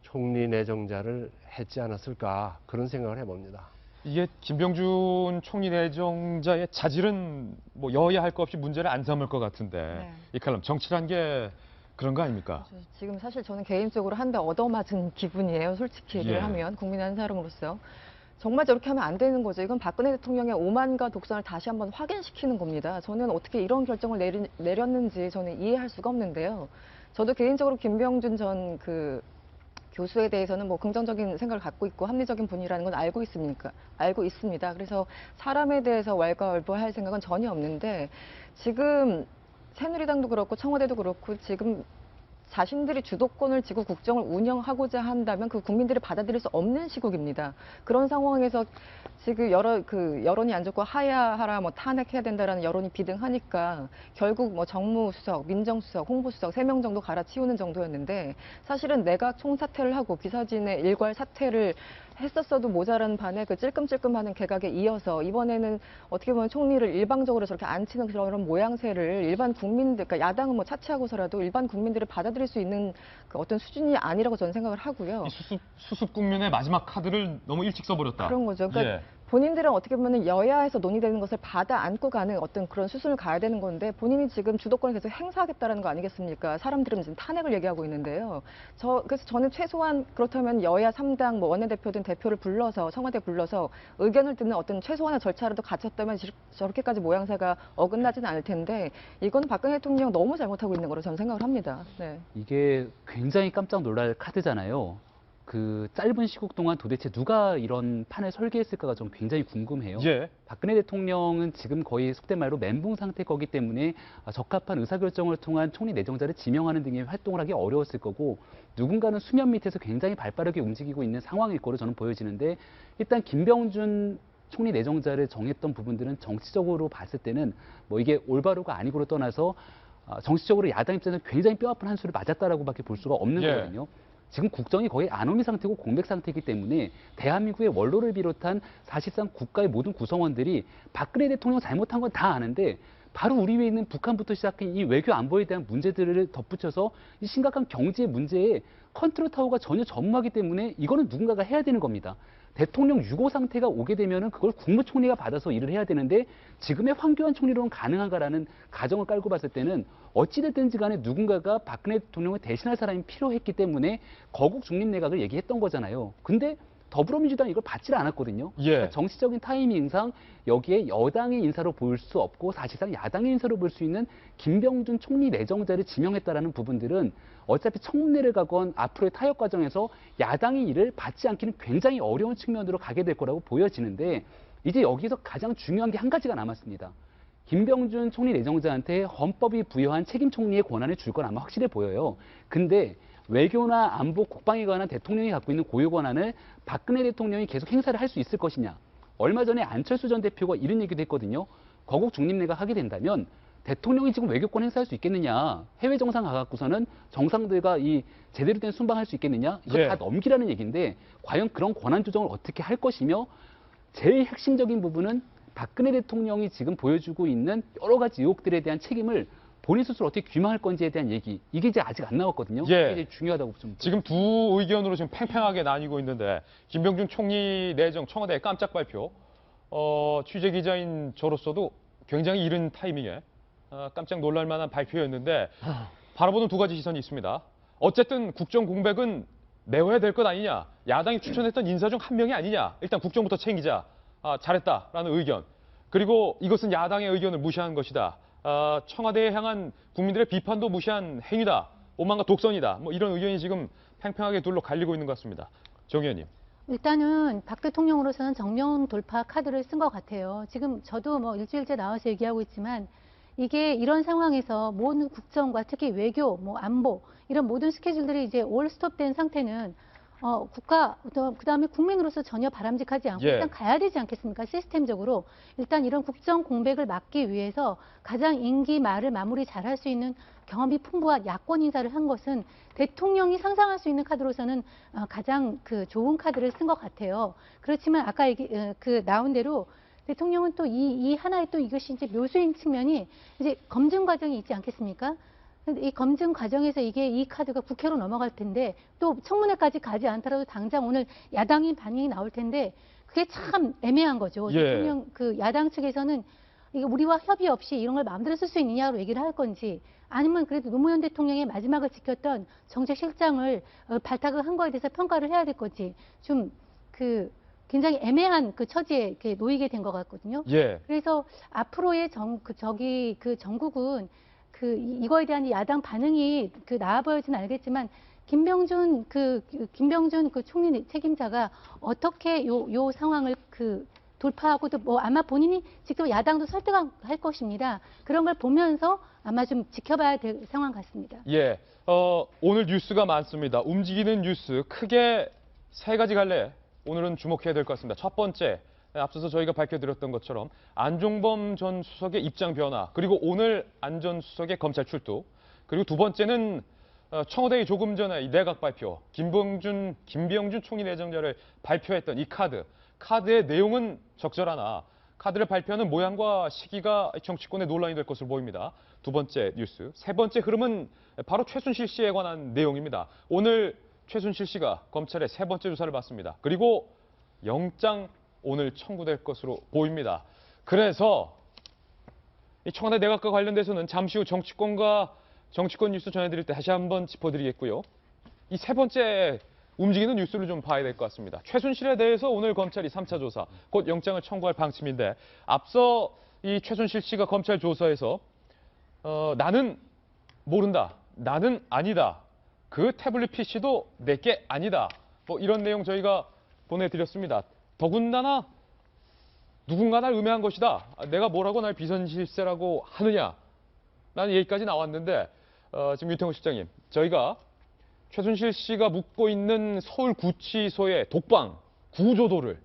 총리 내정자를 했지 않았을까 그런 생각을 해봅니다. 이게 김병준 총리 내정자의 자질은 뭐 여야 할 것 없이 문제를 안 삼을 것 같은데 네. 이 칼럼 정치란 게 그런 거 아닙니까? 지금 사실 저는 개인적으로 한 대 얻어맞은 기분이에요. 솔직히 얘기를 예. 하면 국민 한 사람으로서. 정말 저렇게 하면 안 되는 거죠. 이건 박근혜 대통령의 오만과 독선을 다시 한번 확인시키는 겁니다. 저는 어떻게 이런 결정을 내렸는지 저는 이해할 수가 없는데요. 저도 개인적으로 김병준 전 그 교수에 대해서는 뭐 긍정적인 생각을 갖고 있고 합리적인 분이라는 건 알고 있습니다. 그래서 사람에 대해서 왈가왈부할 생각은 전혀 없는데 지금 새누리당도 그렇고 청와대도 그렇고 지금 자신들이 주도권을 쥐고 국정을 운영하고자 한다면 그 국민들이 받아들일 수 없는 시국입니다. 그런 상황에서 지금 여론이 안 좋고 하야하라 뭐 탄핵해야 된다라는 여론이 비등하니까 결국 뭐 정무수석, 민정수석, 홍보수석 3명 정도 갈아치우는 정도였는데 사실은 내각 총사퇴를 하고 비서진의 일괄 사퇴를 했었어도 모자란 반에 그 찔끔찔끔하는 개각에 이어서 이번에는 어떻게 보면 총리를 일방적으로 저렇게 앉히는 그런 모양새를 일반 국민들, 그러니까 야당은 뭐 차치하고서라도 일반 국민들을 받아들일 수 있는 그 어떤 수준이 아니라고 저는 생각을 하고요. 이 수습 국면의 마지막 카드를 너무 일찍 써버렸다. 그런 거죠. 그러니까 예. 본인들은 어떻게 보면 여야에서 논의되는 것을 받아 안고 가는 어떤 그런 수순을 가야 되는 건데 본인이 지금 주도권을 계속 행사하겠다는 거 아니겠습니까? 사람들은 지금 탄핵을 얘기하고 있는데요. 그래서 저는 최소한 그렇다면 여야 3당 뭐 원내대표든 대표를 불러서 청와대 불러서 의견을 듣는 어떤 최소한의 절차라도 갖췄다면 저렇게까지 모양새가 어긋나지는 않을 텐데 이건 박근혜 대통령 너무 잘못하고 있는 거로 저는 생각을 합니다. 네. 이게 굉장히 깜짝 놀랄 카드잖아요. 그 짧은 시국 동안 도대체 누가 이런 판을 설계했을까가 좀 굉장히 궁금해요. 예. 박근혜 대통령은 지금 거의 속된 말로 멘붕 상태 거기 때문에 적합한 의사결정을 통한 총리 내정자를 지명하는 등의 활동을 하기 어려웠을 거고 누군가는 수면 밑에서 굉장히 발빠르게 움직이고 있는 상황일 거로 저는 보여지는데 일단 김병준 총리 내정자를 정했던 부분들은 정치적으로 봤을 때는 뭐 이게 올바르가 아니고로 떠나서 정치적으로 야당 입장에서 굉장히 뼈아픈 한 수를 맞았다라고밖에 볼 수가 없는 예. 거거든요. 지금 국정이 거의 아노미 상태고 공백 상태이기 때문에 대한민국의 원로를 비롯한 사실상 국가의 모든 구성원들이 박근혜 대통령 잘못한 건 다 아는데 바로 우리 위에 있는 북한부터 시작한 이 외교 안보에 대한 문제들을 덧붙여서 이 심각한 경제 문제에 컨트롤 타워가 전혀 전무하기 때문에 이거는 누군가가 해야 되는 겁니다. 대통령 유고 상태가 오게 되면은 그걸 국무총리가 받아서 일을 해야 되는데 지금의 황교안 총리로는 가능한가라는 가정을 깔고 봤을 때는 어찌됐든지 간에 누군가가 박근혜 대통령을 대신할 사람이 필요했기 때문에 거국 중립 내각을 얘기했던 거잖아요. 근데 더불어민주당이 이걸 받질 않았거든요. 예. 그러니까 정치적인 타이밍상 여기에 여당의 인사로 볼 수 없고 사실상 야당의 인사로 볼 수 있는 김병준 총리 내정자를 지명했다라는 부분들은 어차피 청문회를 가건 앞으로의 타협 과정에서 야당의 일을 받지 않기는 굉장히 어려운 측면으로 가게 될 거라고 보여지는데 이제 여기서 가장 중요한 게 한 가지가 남았습니다. 김병준 총리 내정자한테 헌법이 부여한 책임 총리의 권한을 줄 건 아마 확실해 보여요. 근데 외교나 안보, 국방에 관한 대통령이 갖고 있는 고유 권한을 박근혜 대통령이 계속 행사를 할 수 있을 것이냐. 얼마 전에 안철수 전 대표가 이런 얘기도 했거든요. 거국 중립내각 하게 된다면 대통령이 지금 외교권 행사할 수 있겠느냐. 해외 정상 가갖고서는 정상들과 이 제대로 된 순방할 수 있겠느냐. 이거 예. 다 넘기라는 얘기인데 과연 그런 권한 조정을 어떻게 할 것이며 제일 핵심적인 부분은 박근혜 대통령이 지금 보여주고 있는 여러 가지 의혹들에 대한 책임을 본인 스스로 어떻게 규명할 건지에 대한 얘기 이게 이제 아직 안 나왔거든요. 예. 이게 중요하다고 좀 지금 두 의견으로 지금 팽팽하게 나뉘고 있는데 김병준 총리 내정 청와대 깜짝 발표. 취재 기자인 저로서도 굉장히 이른 타이밍에 깜짝 놀랄 만한 발표였는데 바라보는 두 가지 시선이 있습니다. 어쨌든 국정 공백은 메워야 될 것 아니냐. 야당이 추천했던 인사 중 한 명이 아니냐. 일단 국정부터 챙기자. 잘했다라는 의견. 그리고 이것은 야당의 의견을 무시한 것이다. 청와대에 향한 국민들의 비판도 무시한 행위다. 오만과 독선이다. 뭐 이런 의견이 지금 팽팽하게 둘로 갈리고 있는 것 같습니다. 정 의원님. 일단은 박 대통령으로서는 정면 돌파 카드를 쓴 것 같아요. 지금 저도 뭐 일주일째 나와서 얘기하고 있지만 이게 이런 상황에서 모든 국정과 특히 외교, 뭐 안보 이런 모든 스케줄들이 이제 올 스톱된 상태는 국가 그다음에 국민으로서 전혀 바람직하지 않고 예. 일단 가야 되지 않겠습니까? 시스템적으로 일단 이런 국정 공백을 막기 위해서 가장 임기 말을 마무리 잘할 수 있는 경험이 풍부한 야권 인사를 한 것은 대통령이 상상할 수 있는 카드로서는 가장 그 좋은 카드를 쓴 것 같아요. 그렇지만 아까 나온 대로 대통령은 또 이 하나의 또 이것이 이제 묘수인 측면이 이제 검증 과정이 있지 않겠습니까? 근데 이 검증 과정에서 이 카드가 국회로 넘어갈 텐데 또 청문회까지 가지 않더라도 당장 오늘 야당인 반응이 나올 텐데 그게 참 애매한 거죠. 예. 대통령 그 야당 측에서는 이거 우리와 협의 없이 이런 걸 마음대로 쓸 수 있느냐로 얘기를 할 건지 아니면 그래도 노무현 대통령의 마지막을 지켰던 정책실장을 발탁을 한 거에 대해서 평가를 해야 될 건지 좀 굉장히 애매한 그 처지에 이렇게 놓이게 된 것 같거든요. 예. 그래서 앞으로의 전국은 이거에 대한 야당 반응이 나아 보여지는 알겠지만 김병준 총리 책임자가 어떻게 요 상황을 돌파하고도 뭐 아마 본인이 직접 야당도 설득할 것입니다. 그런 걸 보면서 아마 좀 지켜봐야 될 상황 같습니다. 예. 오늘 뉴스가 많습니다. 움직이는 뉴스 크게 세 가지 갈래 오늘은 주목해야 될 것 같습니다. 첫 번째, 앞서서 저희가 밝혀드렸던 것처럼 안종범 전 수석의 입장 변화, 그리고 오늘 안 전 수석의 검찰 출두, 그리고 두 번째는 청와대의 조금 전에 이 내각 발표, 김병준 총리 내정자를 발표했던 이 카드의 내용은 적절하나 카드를 발표하는 모양과 시기가 정치권의 논란이 될 것으로 보입니다. 두 번째 뉴스. 세 번째 흐름은 바로 최순실 씨에 관한 내용입니다. 오늘 최순실 씨가 검찰의 세 번째 조사를 받습니다. 그리고 영장 오늘 청구될 것으로 보입니다. 그래서 이 청와대 내각과 관련돼서는 잠시 후 정치권 뉴스 전해드릴 때 다시 한번 짚어드리겠고요. 이 세 번째 움직이는 뉴스를 좀 봐야 될 것 같습니다. 최순실에 대해서 오늘 검찰이 3차 조사, 곧 영장을 청구할 방침인데 앞서 이 최순실 씨가 검찰 조사에서 나는 모른다, 나는 아니다, 그 태블릿 PC도 내게 아니다, 뭐 이런 내용 저희가 보내드렸습니다. 더군다나 누군가 날 음해한 것이다. 내가 뭐라고 날 비선실세라고 하느냐. 라는 얘기까지 나왔는데 지금 유태호 실장님, 저희가 최순실 씨가 묵고 있는 서울구치소의 독방 구조도를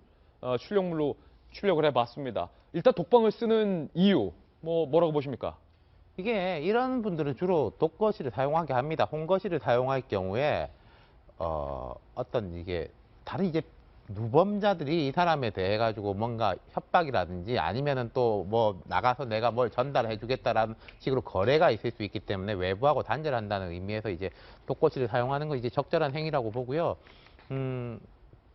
출력물로 출력을 해봤습니다. 일단 독방을 쓰는 이유 뭐라고 보십니까? 이게 이런 분들은 주로 독거실을 사용하게 합니다. 홍거실을 사용할 경우에 어떤 이게 다른 이제 누범자들이 이 사람에 대해 가지고 뭔가 협박이라든지 아니면은 또 뭐 나가서 내가 뭘 전달해 주겠다라는 식으로 거래가 있을 수 있기 때문에 외부하고 단절한다는 의미에서 이제 독거실을 사용하는 건 이제 적절한 행위라고 보고요.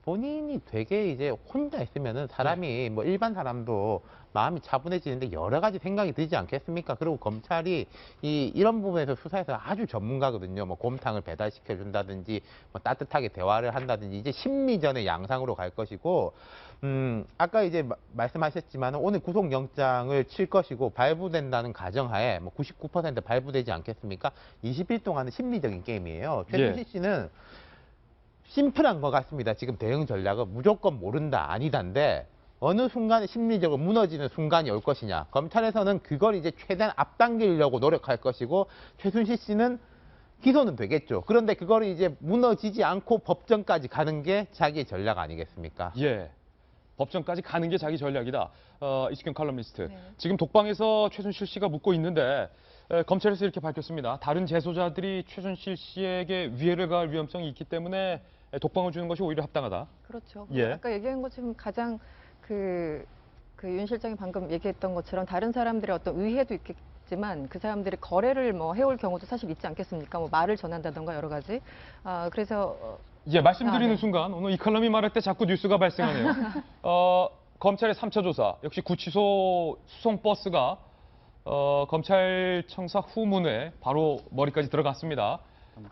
본인이 되게 이제 혼자 있으면은 사람이 뭐 일반 사람도 마음이 차분해지는데 여러 가지 생각이 들지 않겠습니까? 그리고 검찰이 이런 부분에서 수사에서 아주 전문가거든요. 뭐 곰탕을 배달시켜 준다든지 뭐 따뜻하게 대화를 한다든지 이제 심리전의 양상으로 갈 것이고 아까 이제 말씀하셨지만 오늘 구속영장을 칠 것이고 발부된다는 가정하에 뭐 99% 발부되지 않겠습니까? 20일 동안은 심리적인 게임이에요. 최순실 씨는 심플한 것 같습니다. 지금 대응 전략은 무조건 모른다, 아니다인데 어느 순간에 심리적으로 무너지는 순간이 올 것이냐. 검찰에서는 그걸 이제 최대한 앞당기려고 노력할 것이고 최순실 씨는 기소는 되겠죠. 그런데 그거를 이제 무너지지 않고 법정까지 가는 게 자기의 전략 아니겠습니까? 예. 법정까지 가는 게 자기 전략이다. 이수경 칼럼니스트. 네. 지금 독방에서 최순실 씨가 묵고 있는데 검찰에서 이렇게 밝혔습니다. 다른 재소자들이 최순실 씨에게 위해를 가할 위험성이 있기 때문에 독방을 주는 것이 오히려 합당하다. 그렇죠. 예. 아까 얘기한 것처럼 가장 윤 실장이 방금 얘기했던 것처럼 다른 사람들의 어떤 의해도 있겠지만 그 사람들이 거래를 뭐 해올 경우도 사실 있지 않겠습니까? 뭐 말을 전한다던가 여러 가지. 그래서 예, 말씀드리는 네. 순간 오늘 이 칼럼이 말할 때 자꾸 뉴스가 발생하네요. 검찰의 3차 조사, 역시 구치소 수송버스가 검찰청사 후문에 바로 머리까지 들어갔습니다.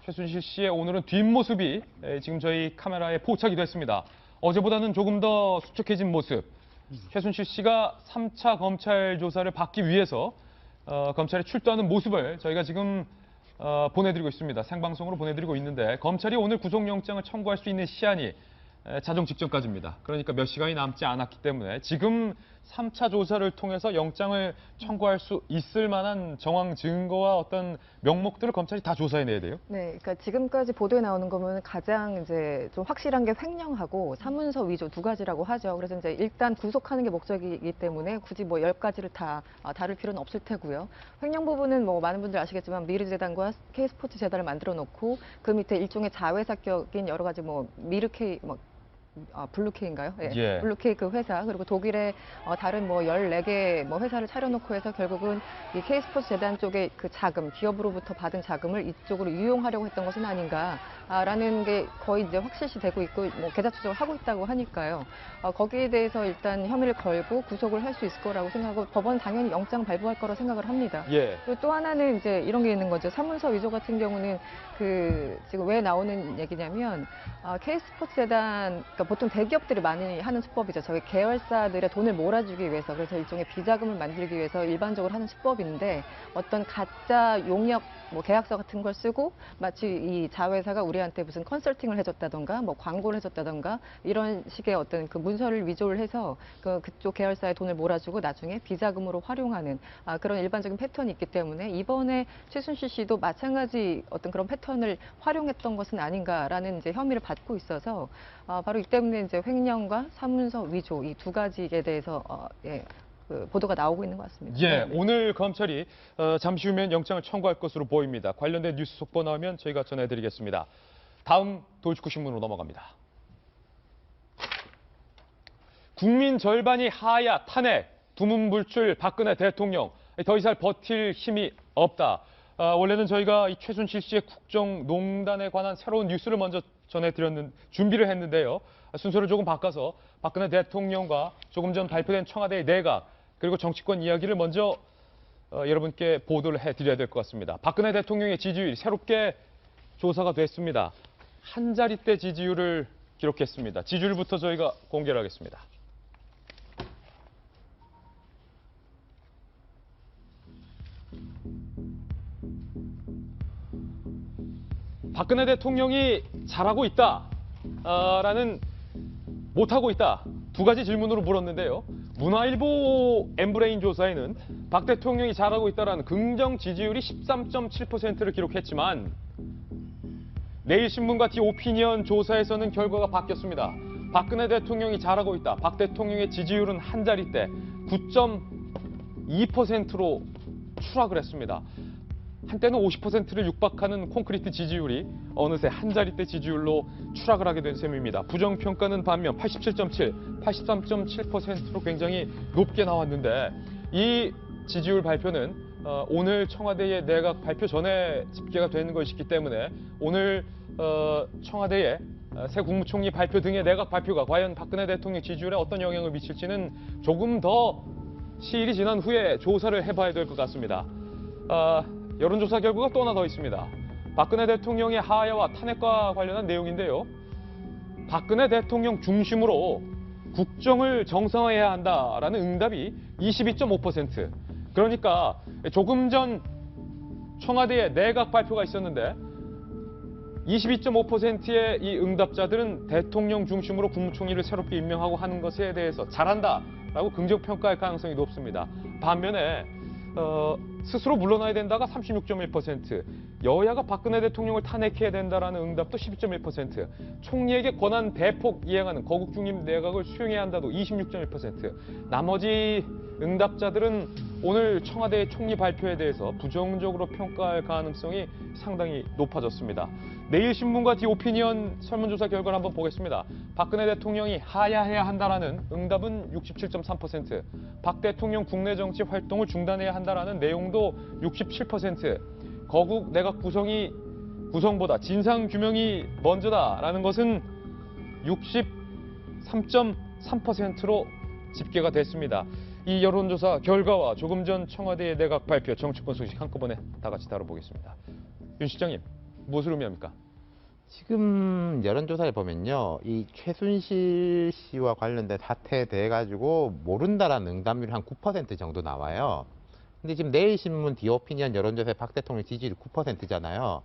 최순실 씨의 오늘은 뒷모습이 지금 저희 카메라에 포착이 됐습니다. 어제보다는 조금 더 수척해진 모습, 최순실 씨가 3차 검찰 조사를 받기 위해서 검찰에 출두하는 모습을 저희가 지금 보내드리고 있습니다. 생방송으로 보내드리고 있는데 검찰이 오늘 구속영장을 청구할 수 있는 시한이 자정 직전까지입니다. 그러니까 몇 시간이 남지 않았기 때문에 지금 3차 조사를 통해서 영장을 청구할 수 있을 만한 정황 증거와 어떤 명목들을 검찰이 다 조사해내야 돼요. 네, 그러니까 지금까지 보도에 나오는 거면 가장 이제 좀 확실한 게 횡령하고 사문서 위조 두 가지라고 하죠. 그래서 이제 일단 구속하는 게 목적이기 때문에 굳이 뭐 10가지를 다 다룰 필요는 없을 테고요. 횡령 부분은 뭐 많은 분들 아시겠지만 미르재단과 K스포츠 재단을 만들어 놓고 그 밑에 일종의 자회사격인 여러 가지 뭐 미르K 블루케인가요? 예. 예. 블루케이 그 회사 그리고 독일의 다른 뭐 14개 뭐 회사를 차려놓고 해서 결국은 이 K스포츠 재단 쪽의 그 자금 기업으로부터 받은 자금을 이쪽으로 유용하려고 했던 것은 아닌가라는 게 거의 이제 확실시 되고 있고 뭐 계좌 추적을 하고 있다고 하니까요. 거기에 대해서 일단 혐의를 걸고 구속을 할 수 있을 거라고 생각하고 법원 당연히 영장 발부할 거라 생각을 합니다. 예. 그리고 또 하나는 이제 이런 게 있는 거죠. 사문서 위조 같은 경우는 그 지금 왜 나오는 얘기냐면 K스포츠 재단 그러니까 보통 대기업들이 많이 하는 수법이죠. 저희 계열사들의 돈을 몰아주기 위해서 그래서 일종의 비자금을 만들기 위해서 일반적으로 하는 수법인데 어떤 가짜 용역 뭐 계약서 같은 걸 쓰고 마치 이 자회사가 우리한테 무슨 컨설팅을 해줬다던가 뭐 광고를 해줬다던가 이런 식의 어떤 그 문서를 위조를 해서 그쪽 계열사의 돈을 몰아주고 나중에 비자금으로 활용하는 그런 일반적인 패턴이 있기 때문에 이번에 최순실 씨도 마찬가지 어떤 그런 패턴을 활용했던 것은 아닌가라는 이제 혐의를 받고 있어서 바로 이 때문에 이제 횡령과 사문서 위조 이 두 가지에 대해서 그 보도가 나오고 있는 것 같습니다. 예, 네. 오늘 검찰이 잠시 후면 영장을 청구할 것으로 보입니다. 관련된 뉴스 속보 나오면 저희가 전해드리겠습니다. 다음 돌직구 신문으로 넘어갑니다. 국민 절반이 하야 탄핵, 두문불출 박근혜 대통령, 더 이상 버틸 힘이 없다. 원래는 저희가 이 최순실 씨의 국정농단에 관한 새로운 뉴스를 먼저 준비를 했는데요. 순서를 조금 바꿔서 박근혜 대통령과 조금 전 발표된 청와대의 내각 그리고 정치권 이야기를 먼저 여러분께 보도를 해드려야 될 것 같습니다. 박근혜 대통령의 지지율이 새롭게 조사가 됐습니다. 한 자릿대 지지율을 기록했습니다. 지지율부터 저희가 공개를 하겠습니다. 박근혜 대통령이 잘하고 있다, 못하고 있다. 두 가지 질문으로 물었는데요. 문화일보 엠브레인 조사에는 박 대통령이 잘하고 있다라는 긍정 지지율이 13.7%를 기록했지만 내일신문과 디오피니언 조사에서는 결과가 바뀌었습니다. 박근혜 대통령이 잘하고 있다. 박 대통령의 지지율은 한 자릿대 9.2%로 추락을 했습니다. 한때는 50%를 육박하는 콘크리트 지지율이 어느새 한 자릿대 지지율로 추락을 하게 된 셈입니다. 부정평가는 반면 87.7, 83.7%로 굉장히 높게 나왔는데 이 지지율 발표는 오늘 청와대의 내각 발표 전에 집계가 되는 것이기 때문에 오늘 청와대의 새 국무총리 발표 등의 내각 발표가 과연 박근혜 대통령 지지율에 어떤 영향을 미칠지는 조금 더 시일이 지난 후에 조사를 해봐야 될 것 같습니다. 여론조사 결과가 또 하나 더 있습니다. 박근혜 대통령의 하야와 탄핵과 관련한 내용인데요. 박근혜 대통령 중심으로 국정을 정상화해야 한다라는 응답이 22.5%. 그러니까 조금 전 청와대의 내각 발표가 있었는데 22.5%의 이 응답자들은 대통령 중심으로 국무총리를 새롭게 임명하고 하는 것에 대해서 잘한다라고 긍정평가할 가능성이 높습니다. 반면에 스스로 물러나야 된다가 36.1%, 여야가 박근혜 대통령을 탄핵해야 된다라는 응답도 12.1%, 총리에게 권한 대폭 이행하는 거국 중립 내각을 수용해야 한다도 26.1%, 나머지 응답자들은 오늘 청와대의 총리 발표에 대해서 부정적으로 평가할 가능성이 상당히 높아졌습니다. 내일신문과 디오피니언 설문조사 결과를 한번 보겠습니다. 박근혜 대통령이 하야해야 한다라는 응답은 67.3%, 박 대통령 국내 정치 활동을 중단해야 한다라는 내용도 67%, 거국 내각 구성보다 진상규명이 먼저다라는 것은 63.3%로 집계가 됐습니다. 이 여론조사 결과와 조금 전 청와대의 내각 발표, 정치권 소식 한꺼번에 다 같이 다뤄보겠습니다. 윤 실장님, 무엇을 의미합니까? 지금 여론조사를 보면요, 이 최순실 씨와 관련된 사태에 대해 가지고 모른다라는 응답률이 한 9% 정도 나와요. 근데 지금 내일신문 디오피니언 여론조사의 박 대통령 지지율이 9%잖아요.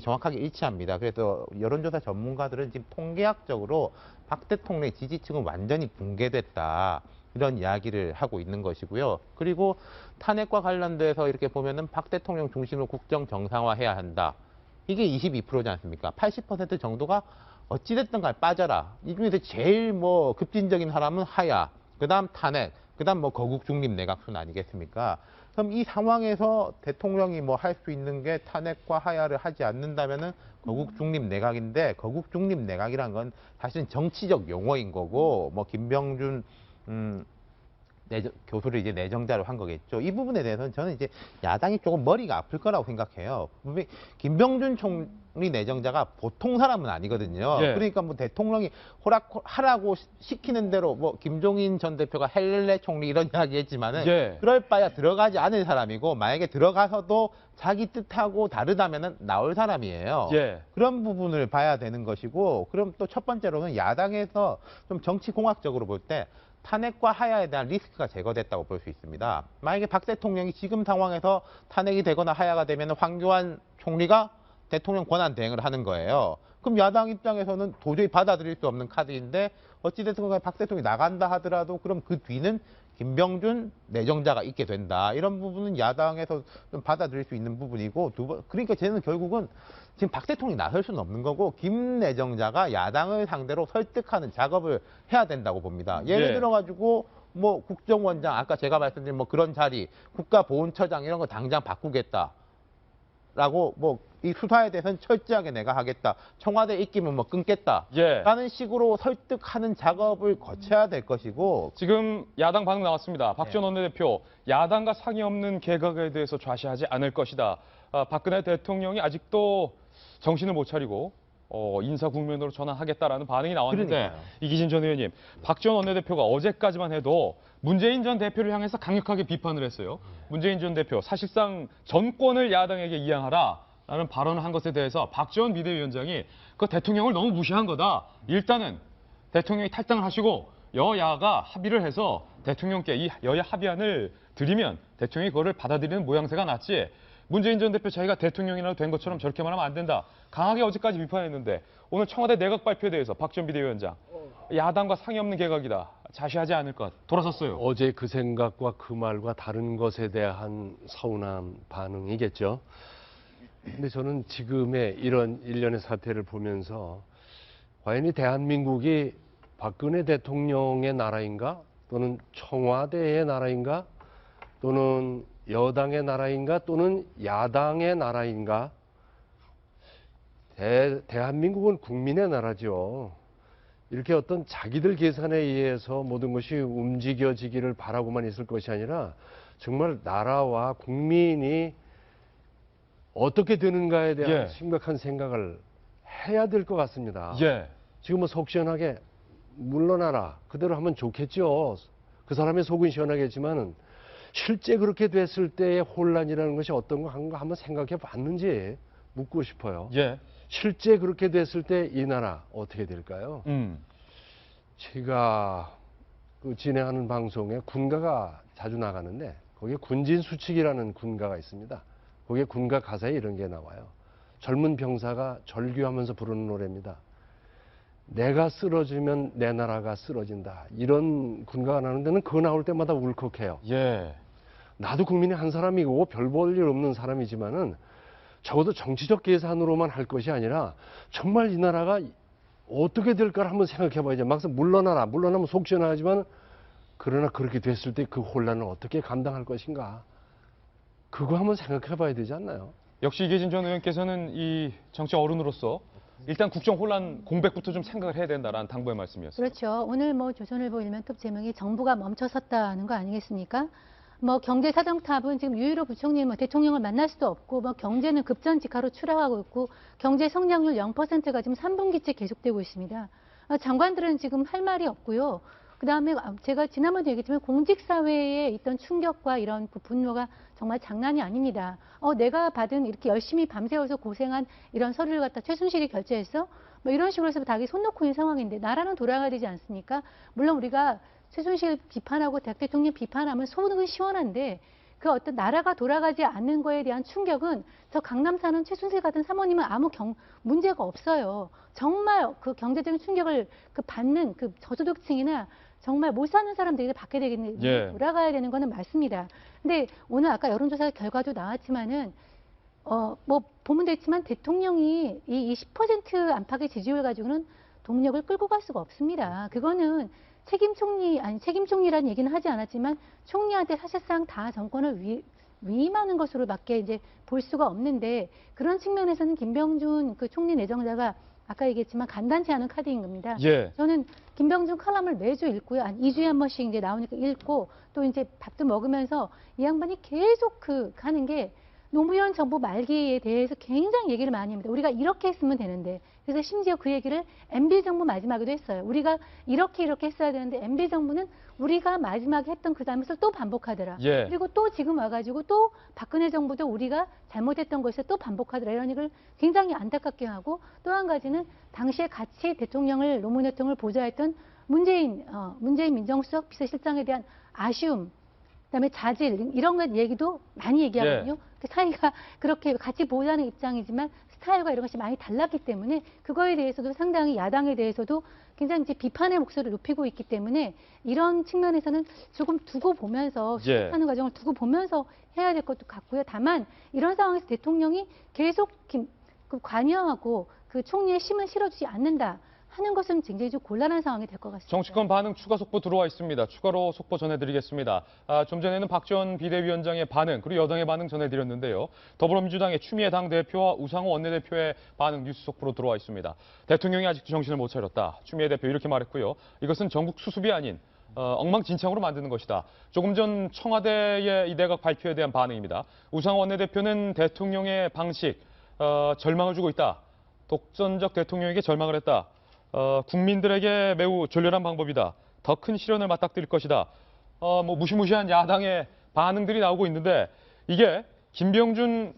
정확하게 일치합니다. 그래서 여론조사 전문가들은 지금 통계학적으로 박 대통령의 지지층은 완전히 붕괴됐다, 이런 이야기를 하고 있는 것이고요. 그리고 탄핵과 관련돼서 이렇게 보면은 박 대통령 중심으로 국정 정상화해야 한다, 이게 22%지 않습니까? 80% 정도가 어찌됐든 간에 빠져라. 이 중에서 제일 뭐 급진적인 사람은 하야, 그 다음 탄핵, 그 다음 뭐 거국 중립 내각순 아니겠습니까? 그럼 이 상황에서 대통령이 뭐 할 수 있는 게 탄핵과 하야를 하지 않는다면은 거국 중립 내각인데, 거국 중립 내각이란 건 사실은 정치적 용어인 거고, 뭐 김병준 교수를 이제 내정자로 한 거겠죠. 이 부분에 대해서는 저는 이제 야당이 조금 머리가 아플 거라고 생각해요. 분명히 김병준 총리 내정자가 보통 사람은 아니거든요. 예. 그러니까 뭐 대통령이 하라고 시키는 대로 뭐 김종인 전 대표가 헬레 총리 이런 이야기 했지만은 예. 그럴 바야 들어가지 않을 사람이고, 만약에 들어가서도 자기 뜻하고 다르다면은 나올 사람이에요. 예. 그런 부분을 봐야 되는 것이고, 그럼 또 첫 번째로는 야당에서 좀 정치공학적으로 볼 때 탄핵과 하야에 대한 리스크가 제거됐다고 볼 수 있습니다. 만약에 박 대통령이 지금 상황에서 탄핵이 되거나 하야가 되면 황교안 총리가 대통령 권한 대행을 하는 거예요. 그럼 야당 입장에서는 도저히 받아들일 수 없는 카드인데, 어찌됐든 간에 박 대통령이 나간다 하더라도 그럼 그 뒤는 김병준 내정자가 있게 된다, 이런 부분은 야당에서 좀 받아들일 수 있는 부분이고, 그러니까 저는 결국은 지금 박 대통령이 나설 수는 없는 거고, 김 내정자가 야당을 상대로 설득하는 작업을 해야 된다고 봅니다. 예를 예. 들어가지고 뭐 국정원장, 아까 제가 말씀드린 뭐 그런 자리, 국가보훈처장 이런 거 당장 바꾸겠다 라고, 뭐 이 수사에 대해서는 철저하게 내가 하겠다, 청와대 입김은 뭐 끊겠다 예. 라는 식으로 설득하는 작업을 거쳐야 될 것이고. 지금 야당 반응 나왔습니다. 박지원 원내대표, 야당과 상의 없는 개각에 대해서 좌시하지 않을 것이다. 박근혜 대통령이 아직도 정신을 못 차리고 인사 국면으로 전환하겠다라는 반응이 나왔는데, 그러니까요. 이기진 전 의원님, 박지원 원내대표가 어제까지만 해도 문재인 전 대표를 향해서 강력하게 비판을 했어요. 문재인 전 대표, 사실상 전권을 야당에게 이양하라라는 발언을 한 것에 대해서 박지원 비대위원장이 그 대통령을 너무 무시한 거다. 일단은 대통령이 탈당을 하시고 여야가 합의를 해서 대통령께 이 여야 합의안을 드리면 대통령이 그거를 받아들이는 모양새가 낫지, 문재인 전 대표 자기가 대통령이라도 된 것처럼 저렇게 말하면 안 된다, 강하게 어제까지 비판했는데, 오늘 청와대 내각 발표에 대해서 박지원 비대위원장, 야당과 상의 없는 개각이다, 자시하지 않을 것, 돌아섰어요. 어제 그 생각과 그 말과 다른 것에 대한 서운한 반응이겠죠. 근데 저는 지금의 이런 일련의 사태를 보면서 과연 이 대한민국이 박근혜 대통령의 나라인가, 또는 청와대의 나라인가, 또는 여당의 나라인가, 또는 야당의 나라인가. 대한민국은 국민의 나라죠. 이렇게 어떤 자기들 계산에 의해서 모든 것이 움직여지기를 바라고만 있을 것이 아니라, 정말 나라와 국민이 어떻게 되는가에 대한 예. 심각한 생각을 해야 될 것 같습니다. 예. 지금 뭐 속 시원하게 물러나라, 그대로 하면 좋겠죠. 그 사람의 속은 시원하겠지만 실제 그렇게 됐을 때의 혼란이라는 것이 어떤 거 한번 생각해 봤는지 묻고 싶어요. 예. 실제 그렇게 됐을 때 이 나라 어떻게 될까요? 제가 그 진행하는 방송에 군가가 자주 나가는데, 거기에 군진수칙이라는 군가가 있습니다. 거기에 군가 가사에 이런 게 나와요. 젊은 병사가 절규하면서 부르는 노래입니다. 내가 쓰러지면 내 나라가 쓰러진다, 이런 군가가 나오는데는 그거 나올 때마다 울컥해요. 예. 나도 국민의 한 사람이고 별 볼 일 없는 사람이지만은 적어도 정치적 계산으로만 할 것이 아니라 정말 이 나라가 어떻게 될까를 한번 생각해 봐야죠. 막상 물러나면 속 시원하지만, 그러나 그렇게 됐을 때 그 혼란을 어떻게 감당할 것인가, 그거 한번 생각해 봐야 되지 않나요? 역시 이계진 전 의원께서는 이 정치 어른으로서 일단 국정 혼란 공백부터 좀 생각을 해야 된다라는 당부의 말씀이었어요. 그렇죠. 오늘 뭐 조선일보 일면톱 제목이 정부가 멈춰섰다는 거 아니겠습니까? 뭐 경제 사정탑은 지금 유일호 부총리는 대통령을 만날 수도 없고, 뭐 경제는 급전직하로 추락하고 있고, 경제 성장률 0%가 지금 3분기째 계속되고 있습니다. 장관들은 지금 할 말이 없고요. 그다음에 제가 지난번에 얘기했지만 공직사회에 있던 충격과 이런 그 분노가 정말 장난이 아닙니다. 내가 받은 이렇게 열심히 밤새워서 고생한 이런 서류를 갖다 최순실이 결제했어? 뭐 이런 식으로 해서 닭이 손 놓고 있는 상황인데 나라는 돌아가야 되지 않습니까? 물론 우리가 최순실 비판하고 대통령 비판하면 속은 시원한데 그 어떤 나라가 돌아가지 않는 거에 대한 충격은 저 강남 사는 최순실 같은 사모님은 아무 문제가 없어요. 정말 그 경제적인 충격을 받는 그 저소득층이나 정말 못 사는 사람들이 받게 되겠네. 예. 돌아가야 되는 거는 맞습니다. 근데 오늘 아까 여론조사 결과도 나왔지만은 뭐 보면 됐지만 대통령이 이 10% 안팎의 지지율 가지고는 동력을 끌고 갈 수가 없습니다. 그거는 책임 총리라는 얘기는 하지 않았지만 총리한테 사실상 다 정권을 위임하는 것으로밖에 이제 볼 수가 없는데 그런 측면에서는 김병준 그 총리 내정자가 아까 얘기했지만 간단치 않은 카드인 겁니다. 예. 저는 김병준 칼럼을 매주 읽고요. 한 2주에 한 번씩 이제 나오니까 읽고 또 이제 밥도 먹으면서 이 양반이 계속 하는 게 노무현 정부 말기에 대해서 굉장히 얘기를 많이 합니다. 우리가 이렇게 했으면 되는데. 그래서 심지어 그 얘기를 MB 정부 마지막에도 했어요. 우리가 이렇게 했어야 되는데 MB 정부는 우리가 마지막에 했던 그 다음에서 또 반복하더라. 예. 그리고 또 지금 와가지고 또 박근혜 정부도 우리가 잘못했던 것에서 또 반복하더라. 이런 얘기를 굉장히 안타깝게 하고 또 한 가지는 당시에 같이 노무현 대통령을 보좌했던 문재인 민정수석 비서실장에 대한 아쉬움, 그다음에 자질 이런 것 얘기도 많이 얘기하거든요. 그 사이가 그렇게 같이 보자는 입장이지만 스타일과 이런 것이 많이 달랐기 때문에 그거에 대해서도 상당히 야당에 대해서도 굉장히 이제 비판의 목소리를 높이고 있기 때문에 이런 측면에서는 조금 두고 보면서 수습하는 과정을 두고 보면서 해야 될 것도 같고요. 다만 이런 상황에서 대통령이 계속 관여하고 그 총리의 힘을 실어주지 않는다 하는 것은 굉장히 좀 곤란한 상황이 될 것 같습니다. 정치권 반응 추가 속보 들어와 있습니다. 추가로 속보 전해드리겠습니다. 좀 전에는 박지원 비대위원장의 반응 그리고 여당의 반응 전해드렸는데요. 더불어민주당의 추미애 당대표와 우상호 원내대표의 반응 뉴스 속보로 들어와 있습니다. 대통령이 아직도 정신을 못 차렸다. 추미애 대표 이렇게 말했고요. 이것은 전국 수습이 아닌 엉망진창으로 만드는 것이다. 조금 전 청와대의 이 내각 발표에 대한 반응입니다. 우상호 원내대표는 대통령의 방식 절망을 주고 있다. 독선적 대통령에게 절망을 했다. 국민들에게 매우 졸렬한 방법이다. 더 큰 시련을 맞닥뜨릴 것이다. 뭐 무시무시한 야당의 반응들이 나오고 있는데 이게 김병준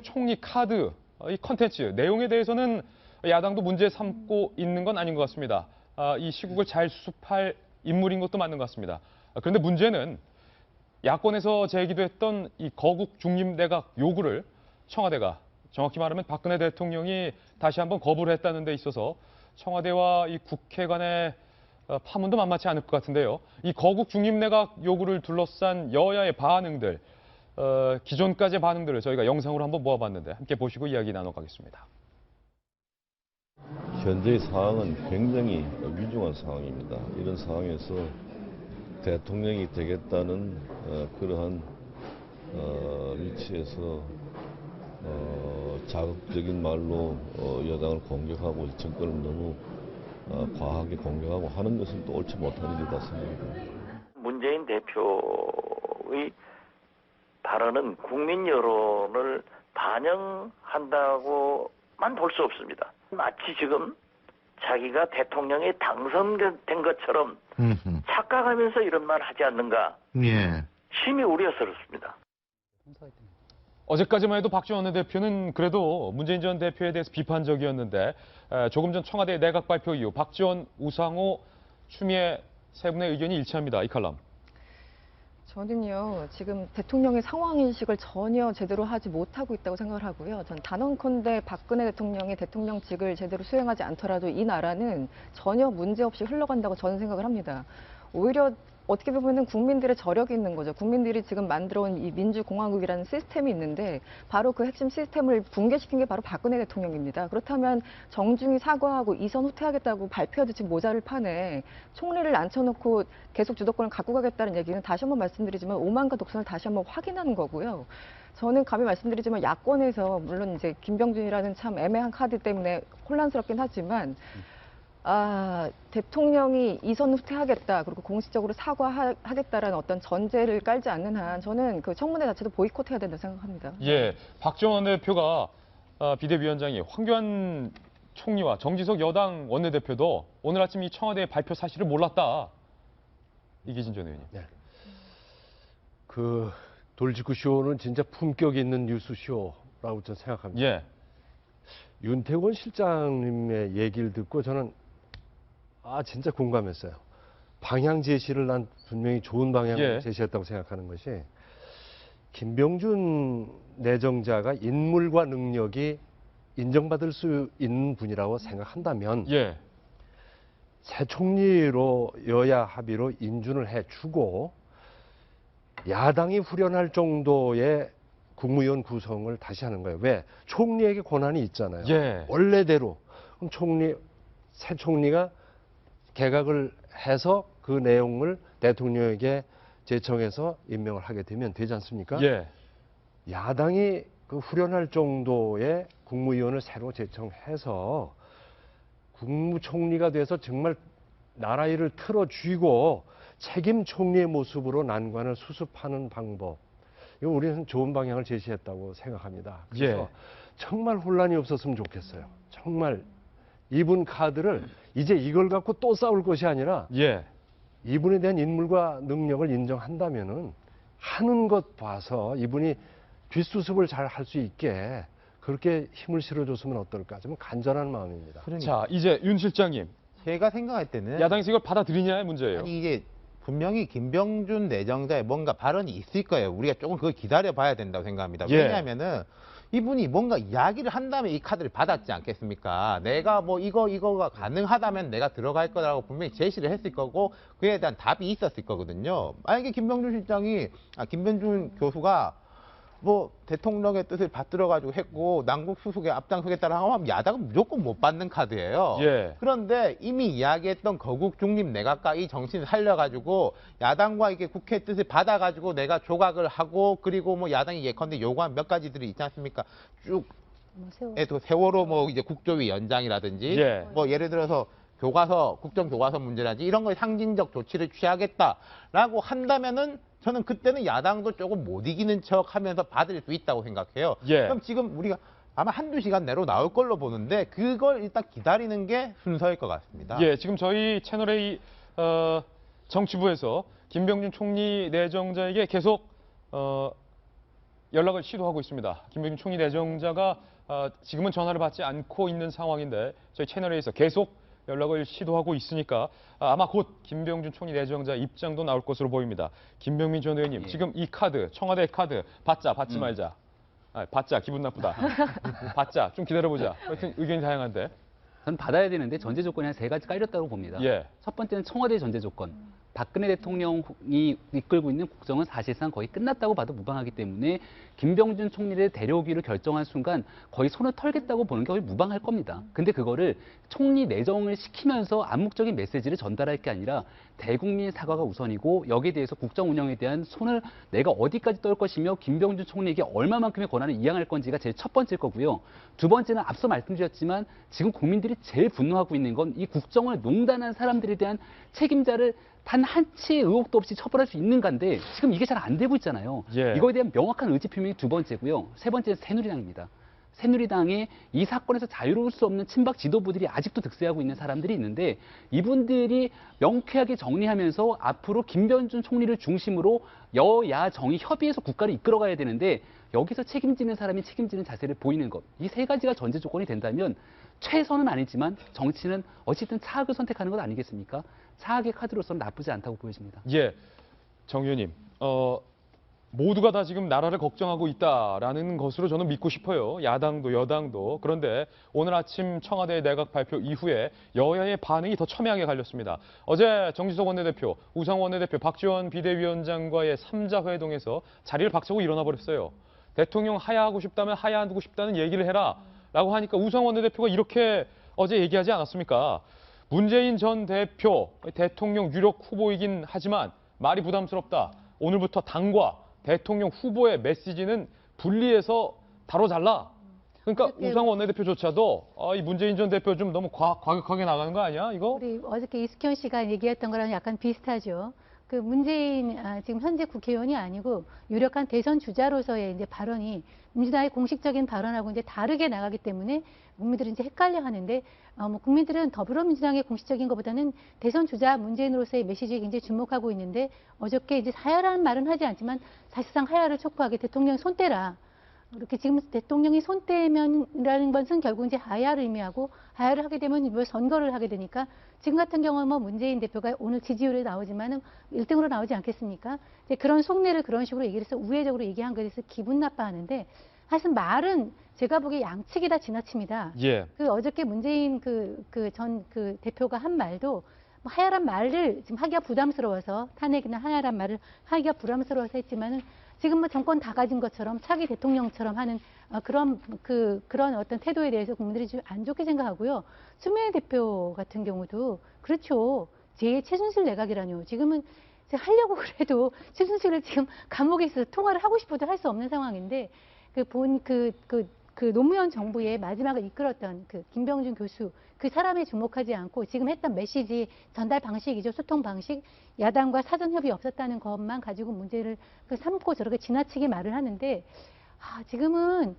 총리 카드 이 컨텐츠 내용에 대해서는 야당도 문제 삼고 있는 건 아닌 것 같습니다. 이 시국을 잘 수습할 인물인 것도 맞는 것 같습니다. 그런데 문제는 야권에서 제기됐던 이 거국 중립 내각 요구를 청와대가 정확히 말하면 박근혜 대통령이 다시 한번 거부를 했다는 데 있어서 청와대와 이 국회 간의 파문도 만만치 않을 것 같은데요. 이 거국 중립 내각 요구를 둘러싼 여야의 반응들, 기존까지의 반응들을 저희가 영상으로 한번 모아봤는데 함께 보시고 이야기 나눠가겠습니다. 현재의 상황은 굉장히 위중한 상황입니다. 이런 상황에서 대통령이 되겠다는 그러한 위치에서 자극적인 말로 여당을 공격하고 정권을 너무 과하게 공격하고 하는 것은 또 옳지 못한 일이다 생각합니다. 문재인 대표의 발언은 국민 여론을 반영한다고만 볼 수 없습니다. 마치 지금 자기가 대통령에 당선된 것처럼 착각하면서 이런 말 하지 않는가. 예. 심히 우려스럽습니다. 어제까지만 해도 박지원 원내대표는 그래도 문재인 전 대표에 대해서 비판적이었는데 조금 전 청와대 내각 발표 이후 박지원, 우상호, 추미애 세 분의 의견이 일치합니다. 이 칼럼. 저는요, 지금 대통령의 상황인식을 전혀 제대로 하지 못하고 있다고 생각을 하고요. 전 단언컨대 박근혜 대통령이 대통령직을 제대로 수행하지 않더라도 이 나라는 전혀 문제없이 흘러간다고 저는 생각을 합니다. 오히려 어떻게 보면은 국민들의 저력이 있는 거죠. 국민들이 지금 만들어온 이 민주공화국이라는 시스템이 있는데 바로 그 핵심 시스템을 붕괴시킨 게 바로 박근혜 대통령입니다. 그렇다면 정중히 사과하고 이선 후퇴하겠다고 발표해도 지금 모자를 파네. 총리를 앉혀놓고 계속 주도권을 갖고 가겠다는 얘기는 다시 한번 말씀드리지만 오만과 독선을 다시 한번 확인하는 거고요. 저는 감히 말씀드리지만 야권에서 물론 이제 김병준이라는 참 애매한 카드 때문에 혼란스럽긴 하지만 대통령이 이선 후퇴하겠다, 그리고 공식적으로 사과하겠다라는 어떤 전제를 깔지 않는 한 저는 그 청문회 자체도 보이콧해야 된다고 생각합니다. 예, 박지원 원내대표가 비대위원장이 황교안 총리와 정지석 여당 원내대표도 오늘 아침 이 청와대 발표 사실을 몰랐다. 이기진 전 의원님. 네. 그 돌직구 쇼는 진짜 품격 있는 뉴스 쇼라고 저는 생각합니다. 예. 윤태권 실장님의 얘기를 듣고 저는 진짜 공감했어요. 방향 제시를 난 분명히 좋은 방향을 예. 제시했다고 생각하는 것이 김병준 내정자가 인물과 능력이 인정받을 수 있는 분이라고 생각한다면 예. 새 총리로 여야 합의로 인준을 해주고 야당이 후련할 정도의 국무위원 구성을 다시 하는 거예요. 왜? 총리에게 권한이 있잖아요. 예. 원래대로. 그럼 새 총리가 개각을 해서 그 내용을 대통령에게 제청해서 임명을 하게 되면 되지 않습니까? 예. 야당이 그 후련할 정도의 국무위원을 새로 제청해서 국무총리가 돼서 정말 나라 일을 틀어쥐고 책임 총리의 모습으로 난관을 수습하는 방법. 이거 우리는 좋은 방향을 제시했다고 생각합니다. 그래서 예. 정말 혼란이 없었으면 좋겠어요. 정말 이분 카드를 이제 이걸 갖고 또 싸울 것이 아니라 예. 이분에 대한 인물과 능력을 인정한다면은 하는 것 봐서 이분이 뒷수습을 잘 할 수 있게 그렇게 힘을 실어줬으면 어떨까? 좀 간절한 마음입니다. 자, 이제 윤 실장님. 제가 생각할 때는 야당에서 이걸 받아들이냐의 문제예요. 아니 이게 분명히 김병준 내정자의 뭔가 발언이 있을 거예요. 우리가 조금 그걸 기다려봐야 된다고 생각합니다. 예. 왜냐하면은 이분이 뭔가 이야기를 한 다음에 이 카드를 받았지 않겠습니까? 내가 뭐 이거가 가능하다면 내가 들어갈 거라고 분명히 제시를 했을 거고 그에 대한 답이 있었을 거거든요. 만약에 김병준 교수가 뭐 대통령의 뜻을 받들어가지고 했고 남국 수속에 앞장서겠다라고 하면 야당은 무조건 못 받는 카드예요. 예. 그런데 이미 이야기했던 거국 중립 내각과 이 정신을 살려가지고 야당과 이게 국회 뜻을 받아가지고 내가 조각을 하고 그리고 뭐 야당이 예컨대 요구한 몇 가지들이 있지 않습니까? 쭉 세월호 뭐 이제 국조위 연장이라든지 예. 뭐 예를 들어서 국정교과서 문제라든지 이런 거에 상징적 조치를 취하겠다라고 한다면은 저는 그때는 야당도 조금 못 이기는 척 하면서 받을 수 있다고 생각해요. 예. 그럼 지금 우리가 아마 한두 시간 내로 나올 걸로 보는데 그걸 일단 기다리는 게 순서일 것 같습니다. 예, 지금 저희 채널A 정치부에서 김병준 총리 내정자에게 계속 연락을 시도하고 있습니다. 김병준 총리 내정자가 지금은 전화를 받지 않고 있는 상황인데 저희 채널A에서 계속 연락을 시도하고 있으니까 아마 곧 김병준 총리 내정자 입장도 나올 것으로 보입니다. 김병민 전 의원님, 예. 지금 이 카드, 청와대 카드 받지 말자. 받자, 기분 나쁘다. 받자, 좀 기다려보자. 하여튼 의견이 다양한데. 저는 받아야 되는데 전제 조건이 한 3가지 깔렸다고 봅니다. 예. 첫 번째는 청와대 전제 조건. 박근혜 대통령이 이끌고 있는 국정은 사실상 거의 끝났다고 봐도 무방하기 때문에 김병준 총리를 데려오기를 결정한 순간 거의 손을 털겠다고 보는 게 거의 무방할 겁니다. 근데 그거를 총리 내정을 시키면서 암묵적인 메시지를 전달할 게 아니라 대국민 사과가 우선이고 여기에 대해서 국정 운영에 대한 손을 내가 어디까지 떨 것이며 김병준 총리에게 얼마만큼의 권한을 이양할 건지가 제일 첫 번째일 거고요. 두 번째는 앞서 말씀드렸지만 지금 국민들이 제일 분노하고 있는 건 이 국정을 농단한 사람들에 대한 책임자를 단 한치의 의혹도 없이 처벌할 수 있는가인데 지금 이게 잘 안 되고 있잖아요. 예. 이거에 대한 명확한 의지 표명이 두 번째고요. 세 번째는 새누리당입니다. 새누리당에 이 사건에서 자유로울 수 없는 친박 지도부들이 아직도 득세하고 있는 사람들이 있는데 이분들이 명쾌하게 정리하면서 앞으로 김병준 총리를 중심으로 여야 정의 협의해서 국가를 이끌어가야 되는데 여기서 책임지는 사람이 책임지는 자세를 보이는 것. 이 3가지가 전제 조건이 된다면 최선은 아니지만 정치는 어쨌든 차악을 선택하는 것 아니겠습니까? 차악의 카드로서는 나쁘지 않다고 보여집니다. 예, 정 의원님, 모두가 다 지금 나라를 걱정하고 있다라는 것으로 저는 믿고 싶어요. 야당도 여당도. 그런데 오늘 아침 청와대 내각 발표 이후에 여야의 반응이 더 첨예하게 갈렸습니다. 어제 정지석 원내대표, 우상호 원내대표, 박지원 비대위원장과의 3자 회동에서 자리를 박차고 일어나 버렸어요. 대통령 하야하고 싶다면 하야하고 싶다는 얘기를 해라 라고 하니까 우상호 원내대표가 이렇게 어제 얘기하지 않았습니까? 문재인 전 대표, 대통령 유력 후보이긴 하지만 말이 부담스럽다. 오늘부터 당과 대통령 후보의 메시지는 분리해서 다뤄잘라. 그러니까 우상호 원내대표조차도 이 문재인 전 대표 좀 너무 과격하게 나가는 거 아니야, 이거? 우리 어저께 이숙현 씨가 얘기했던 거랑 약간 비슷하죠. 그 문재인 지금 현재 국회의원이 아니고 유력한 대선 주자로서의 이제 발언이 민주당의 공식적인 발언하고 이제 다르게 나가기 때문에 국민들이 이제 헷갈려 하는데 뭐 국민들은 더불어민주당의 공식적인 것보다는 대선 주자 문재인으로서의 메시지에 굉장히 주목하고 있는데 어저께 이제 하야라는 말은 하지 않지만 사실상 하야를 촉구하게 대통령 손 떼라. 이렇게 지금 대통령이 손떼면이라는 것은 결국 이제 하야를 의미하고 하야를 하게 되면 이번 선거를 하게 되니까 지금 같은 경우는 뭐 문재인 대표가 오늘 지지율에 나오지만은 1등으로 나오지 않겠습니까? 이제 그런 속내를 그런 식으로 얘기를 해서 우회적으로 얘기한 거에 대해서 기분 나빠하는데 사실 말은 제가 보기에 양측이 다 지나칩니다. 예. 그 어저께 문재인 전 대표가 한 말도 뭐 하야란 말을 지금 하기가 부담스러워서 탄핵이나 하야란 말을 하기가 부담스러워서 했지만은 지금 뭐 정권 다 가진 것처럼 차기 대통령처럼 하는 그런 어떤 태도에 대해서 국민들이 좀 안 좋게 생각하고요. 추미애 대표 같은 경우도 그렇죠. 제 최순실 내각이라뇨. 지금은 하려고 그래도 최순실을 지금 감옥에 있어서 통화를 하고 싶어도 할 수 없는 상황인데 노무현 정부의 마지막을 이끌었던 그 김병준 교수 그 사람에 주목하지 않고 지금 했던 메시지 전달 방식이죠. 소통 방식 야당과 사전 협의 없었다는 것만 가지고 문제를 삼고 저렇게 지나치게 말을 하는데 지금은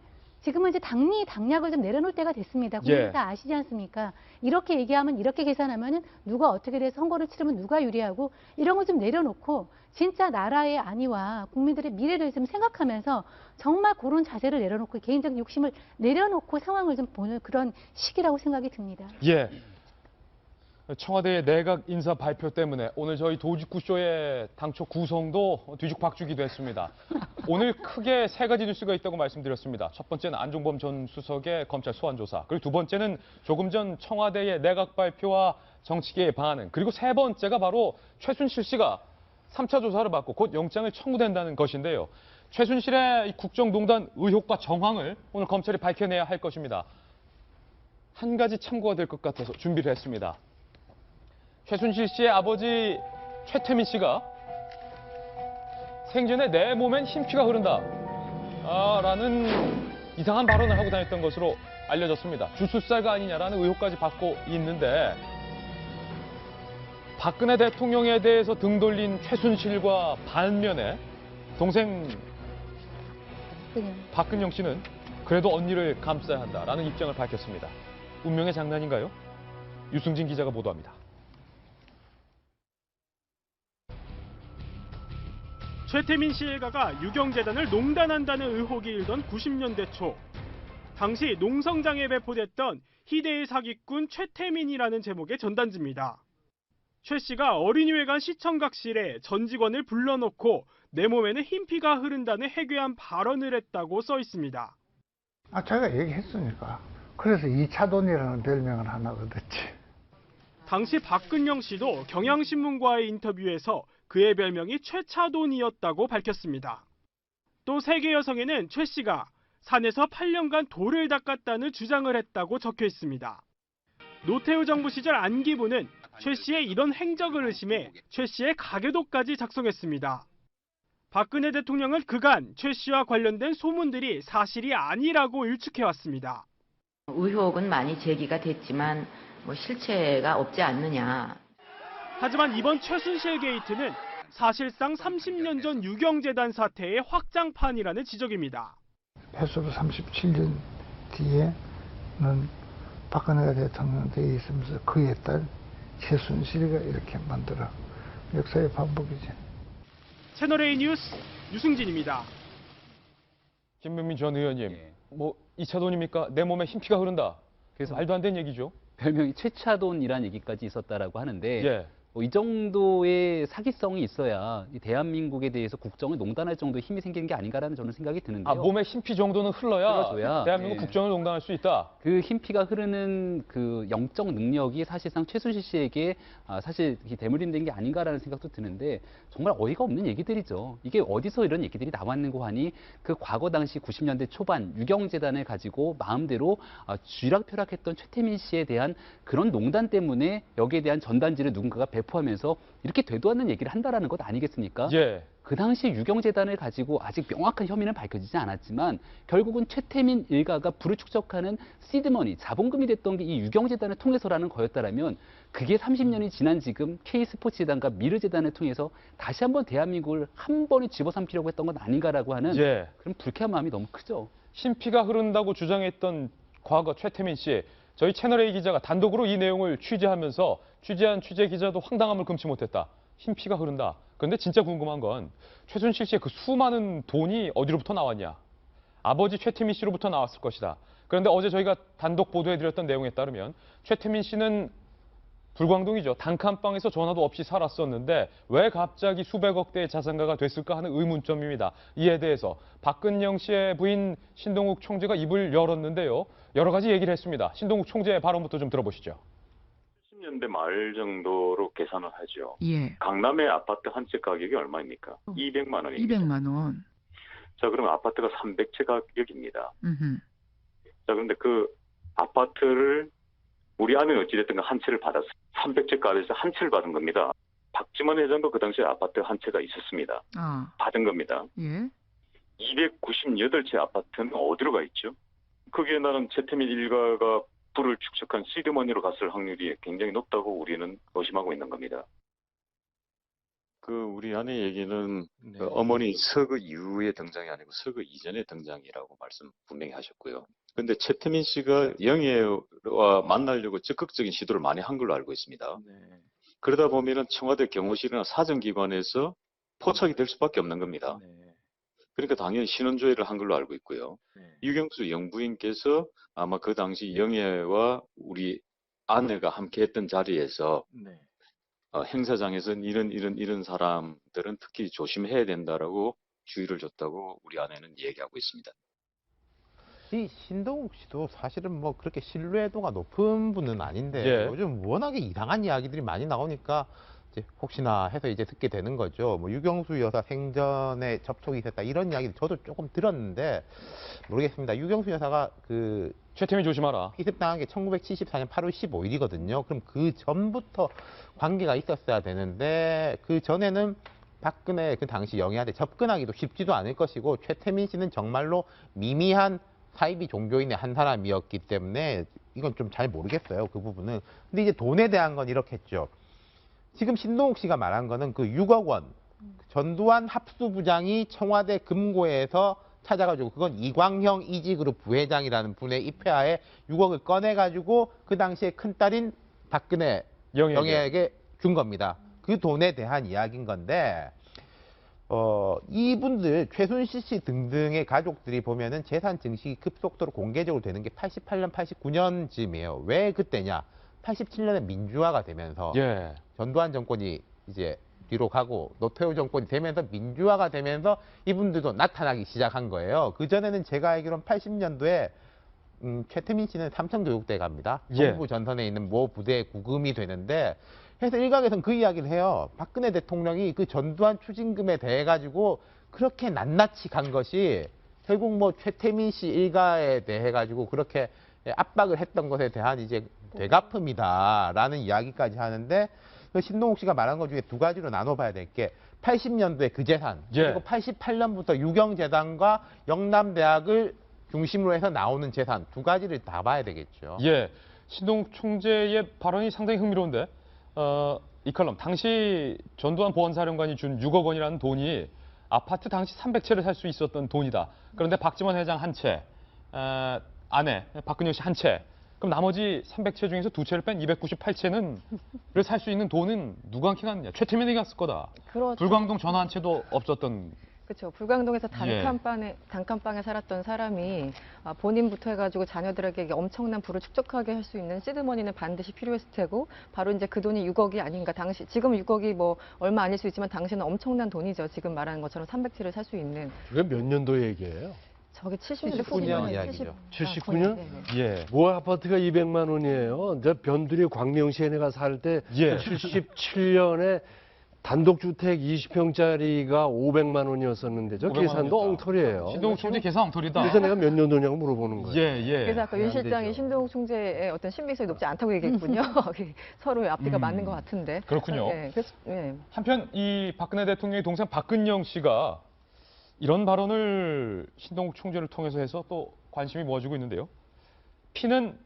이제 당략을 좀 내려놓을 때가 됐습니다. 국민이 다 아시지 않습니까? 이렇게 얘기하면 이렇게 계산하면은 누가 어떻게 돼서 선거를 치르면 누가 유리하고 이런 거 좀 내려놓고 진짜 나라의 안위와 국민들의 미래를 좀 생각하면서 정말 그런 자세를 내려놓고 개인적인 욕심을 내려놓고 상황을 좀 보는 그런 시기라고 생각이 듭니다. 예. 청와대의 내각 인사 발표 때문에 오늘 저희 도직구쇼의 당초 구성도 뒤죽박죽이 됐습니다. 오늘 크게 세 가지 뉴스가 있다고 말씀드렸습니다. 첫 번째는 안종범 전 수석의 검찰 소환 조사, 그리고 두 번째는 조금 전 청와대의 내각 발표와 정치계의 반응, 그리고 세 번째가 바로 최순실 씨가 3차 조사를 받고 곧 영장을 청구된다는 것인데요. 최순실의 국정농단 의혹과 정황을 오늘 검찰이 밝혀내야 할 것입니다. 한 가지 참고가 될 것 같아서 준비를 했습니다. 최순실 씨의 아버지 최태민 씨가 생전에 내 몸엔 흰피가 흐른다 라는 이상한 발언을 하고 다녔던 것으로 알려졌습니다. 주술사가 아니냐라는 의혹까지 받고 있는데 박근혜 대통령에 대해서 등 돌린 최순실과 반면에 동생 박근영 씨는 그래도 언니를 감싸야 한다라는 입장을 밝혔습니다. 운명의 장난인가요? 유승진 기자가 보도합니다. 최태민 씨 일가가 유경재단을 농단한다는 의혹이 일던 90년대 초, 당시 농성장에 배포됐던 희대의 사기꾼 최태민이라는 제목의 전단지입니다. 최 씨가 어린이회관 시청각실에 전 직원을 불러놓고 내 몸에는 흰피가 흐른다는 해괴한 발언을 했다고 써 있습니다. 제가 얘기했으니까. 그래서 2차돈이라는 별명을 하나 얻었지. 당시 박근영 씨도 경향신문과의 인터뷰에서 그의 별명이 최차돈이었다고 밝혔습니다. 또 세계 여성에는 최 씨가 산에서 8년간 돌을 닦았다는 주장을 했다고 적혀 있습니다. 노태우 정부 시절 안기부는 최 씨의 이런 행적을 의심해 최 씨의 가계도까지 작성했습니다. 박근혜 대통령은 그간 최 씨와 관련된 소문들이 사실이 아니라고 일축해왔습니다. 의혹은 많이 제기가 됐지만 실체가 없지 않느냐. 하지만 이번 최순실 게이트는 사실상 30년 전 유경재단 사태의 확장판이라는 지적입니다. 패소로 37년 뒤에는 박근혜가 대통령 돼 있으면서 그의 딸 최순실이가 이렇게 만들어. 역사의 반복이지. 채널A 뉴스 유승진입니다. 김병민 전 의원님, 뭐 2차돈입니까? 내 몸에 흰피가 흐른다. 그래서 말도 안 되는 얘기죠. 별명이 최차돈이라는 얘기까지 있었다라고 하는데 예. 이 정도의 사기성이 있어야 이 대한민국에 대해서 국정을 농단할 정도의 힘이 생기는 게 아닌가라는 저는 생각이 드는데요. 몸에 흰피 정도는 흘러야 대한민국 국정을 농단할 수 있다. 그 흰피가 흐르는 그 영적 능력이 사실상 최순실 씨에게 사실 대물림된 게 아닌가라는 생각도 드는데 정말 어이가 없는 얘기들이죠. 이게 어디서 이런 얘기들이 나왔는고 하니 그 과거 당시 90년대 초반 유경재단을 가지고 마음대로 쥐락펴락했던 최태민 씨에 대한 그런 농단 때문에 여기에 대한 전단지를 누군가가 발표하면서 이렇게 되도 않는 얘기를 한다라는 것 아니겠습니까? 예. 그 당시 유경재단을 가지고 아직 명확한 혐의는 밝혀지지 않았지만 결국은 최태민 일가가 부를 축적하는 시드머니, 자본금이 됐던 게 이 유경재단을 통해서라는 거였다라면 그게 30년이 지난 지금 K스포츠재단과 미르재단을 통해서 다시 한번 대한민국을 한 번에 집어삼키려고 했던 건 아닌가라고 하는 예. 그런 불쾌한 마음이 너무 크죠. 흰피가 흐른다고 주장했던 과거 최태민 씨, 저희 채널A 기자가 단독으로 이 내용을 취재하면서 취재한 취재 기자도 황당함을 금치 못했다. 흰피가 흐른다. 그런데 진짜 궁금한 건 최순실 씨의 그 수많은 돈이 어디로부터 나왔냐. 아버지 최태민 씨로부터 나왔을 것이다. 그런데 어제 저희가 단독 보도해드렸던 내용에 따르면 최태민 씨는 불광동이죠. 단칸방에서 전화도 없이 살았었는데 왜 갑자기 수백억 대의 자산가가 됐을까 하는 의문점입니다. 이에 대해서 박근영 씨의 부인 신동욱 총재가 입을 열었는데요. 여러 가지 얘기를 했습니다. 신동욱 총재의 발언부터 좀 들어보시죠. 70년대 말 정도로 계산을 하죠. 예. 강남의 아파트 한 채 가격이 얼마입니까? 200만 원입니다. 200만 원. 자, 그러면 아파트가 300채 가격입니다. 음흠. 자, 그런데 그 아파트를 우리 아내는 어찌됐든 한 채를 받았어요. 300채 값에서 한 채를 받은 겁니다. 박지원 회장도 그 당시에 아파트 한 채가 있었습니다. 아. 받은 겁니다. 예. 298채 아파트는 어디로 가 있죠? 거기에 나는 최태민 일가가 부를 축적한 시드머니로 갔을 확률이 굉장히 높다고 우리는 의심하고 있는 겁니다. 우리 아내 얘기는 그 어머니 서거 이후의 등장이 아니고 서거 이전의 등장이라고 말씀 분명히 하셨고요. 그런데 최태민 씨가 영애와 만나려고 적극적인 시도를 많이 한 걸로 알고 있습니다. 그러다 보면은 청와대 경호실이나 사정기관에서 포착이 될 수밖에 없는 겁니다. 그러니까 당연히 신원조회를 한 걸로 알고 있고요. 유경수 영부인께서 아마 그 당시 영애와 우리 아내가 함께 했던 자리에서 행사장에서는 이런 사람들은 특히 조심해야 된다라고 주의를 줬다고 우리 아내는 얘기하고 있습니다. 이 신동욱 씨도 사실은 뭐 그렇게 신뢰도가 높은 분은 아닌데 예. 요즘 워낙에 이상한 이야기들이 많이 나오니까 이제 혹시나 해서 이제 듣게 되는 거죠. 뭐 유경수 여사 생전에 접촉이 있었다 이런 이야기를 저도 조금 들었는데 모르겠습니다. 유경수 여사가 그 최태민 조심하라. 피습당한 게 1974년 8월 15일이거든요. 그럼 그 전부터 관계가 있었어야 되는데 그 전에는 박근혜 그 당시 영애한테 접근하기도 쉽지도 않을 것이고 최태민 씨는 정말로 미미한 사이비 종교인의 한 사람이었기 때문에 이건 좀 잘 모르겠어요. 그 부분은. 근데 이제 돈에 대한 건 이렇겠죠. 지금 신동욱 씨가 말한 거는 그 6억 원 전두환 합수부장이 청와대 금고에서 찾아가지고 그건 이광형 이지그룹 부회장이라는 분의 입회하에 6억을 꺼내가지고 그 당시에 큰딸인 박근혜 영애에게 준 겁니다. 그 돈에 대한 이야기인 건데 이분들 최순실 씨 등등의 가족들이 보면은 재산 증식이 급속도로 공개적으로 되는 게 88년, 89년쯤이에요. 왜 그때냐? 87년에 민주화가 되면서 예. 전두환 정권이 이제 뒤로 가고 노태우 정권이 되면서 민주화가 되면서 이분들도 나타나기 시작한 거예요. 그전에는 제가 알기로는 80년도에 최태민 씨는 삼천교육대 갑니다. 예. 정부 전선에 있는 모 부대에 구금이 되는데 그래서 일각에서는 그 이야기를 해요. 박근혜 대통령이 그 전두환 추징금에 대해 가지고 그렇게 낱낱이 간 것이 결국 뭐 최태민 씨 일가에 대해 가지고 그렇게 압박을 했던 것에 대한 이제 되갚음이다라는 이야기까지 하는데 그 신동욱 씨가 말한 것 중에 두 가지로 나눠봐야 될 게 80년도에 그 재산 그리고 88년부터 유경재단과 영남대학을 중심으로 해서 나오는 재산 두 가지를 다 봐야 되겠죠. 예, 신동욱 총재의 발언이 상당히 흥미로운데 이 칼럼 당시 전두환 보안사령관이 준 6억 원이라는 돈이 아파트 당시 300채를 살 수 있었던 돈이다. 그런데 박지원 회장 한 채, 아내 박근영 씨 한 채, 그럼 나머지 300채 중에서 두 채를 뺀 298채는 살 수 있는 돈은 누가 함께 갔느냐? 최태민이 갔을 거다. 그렇죠. 불광동 전화 한 채도 없었던. 그렇죠. 불광동에서 단칸방에 살았던 사람이 본인부터 해가지고 자녀들에게 엄청난 부를 축적하게 할 수 있는 시드머니는 반드시 필요했을 테고 바로 이제 그 돈이 6억이 아닌가. 당시 지금 6억이 뭐 얼마 아닐 수 있지만 당시는 엄청난 돈이죠. 지금 말하는 것처럼 300채를 살 수 있는. 그게 몇 년도 얘기예요? 저게 79년 이야기죠. 79년? 예. 뭐 아파트가 200만 원이에요. 이제 변두리 광명시에 내가 살 때 예. 77년에 단독주택 20평짜리가 500만 원이었었는데 저 500만 계산도 원이었다. 엉터리예요. 신동욱 총재 계산 엉터리다. 그래서 내가 몇 년도냐고 물어보는 거예요. 예, 예. 그래서 아까 윤 안 실장이 되죠. 신동욱 총재의 어떤 신빙성이 높지 않다고 얘기했군요. 서로의 앞뒤가 맞는 것 같은데. 그렇군요. 예, 그래서, 예. 한편 이 박근혜 대통령의 동생 박근영 씨가 이런 발언을 신동욱 총재를 통해서 해서 또 관심이 모아지고 있는데요. 피는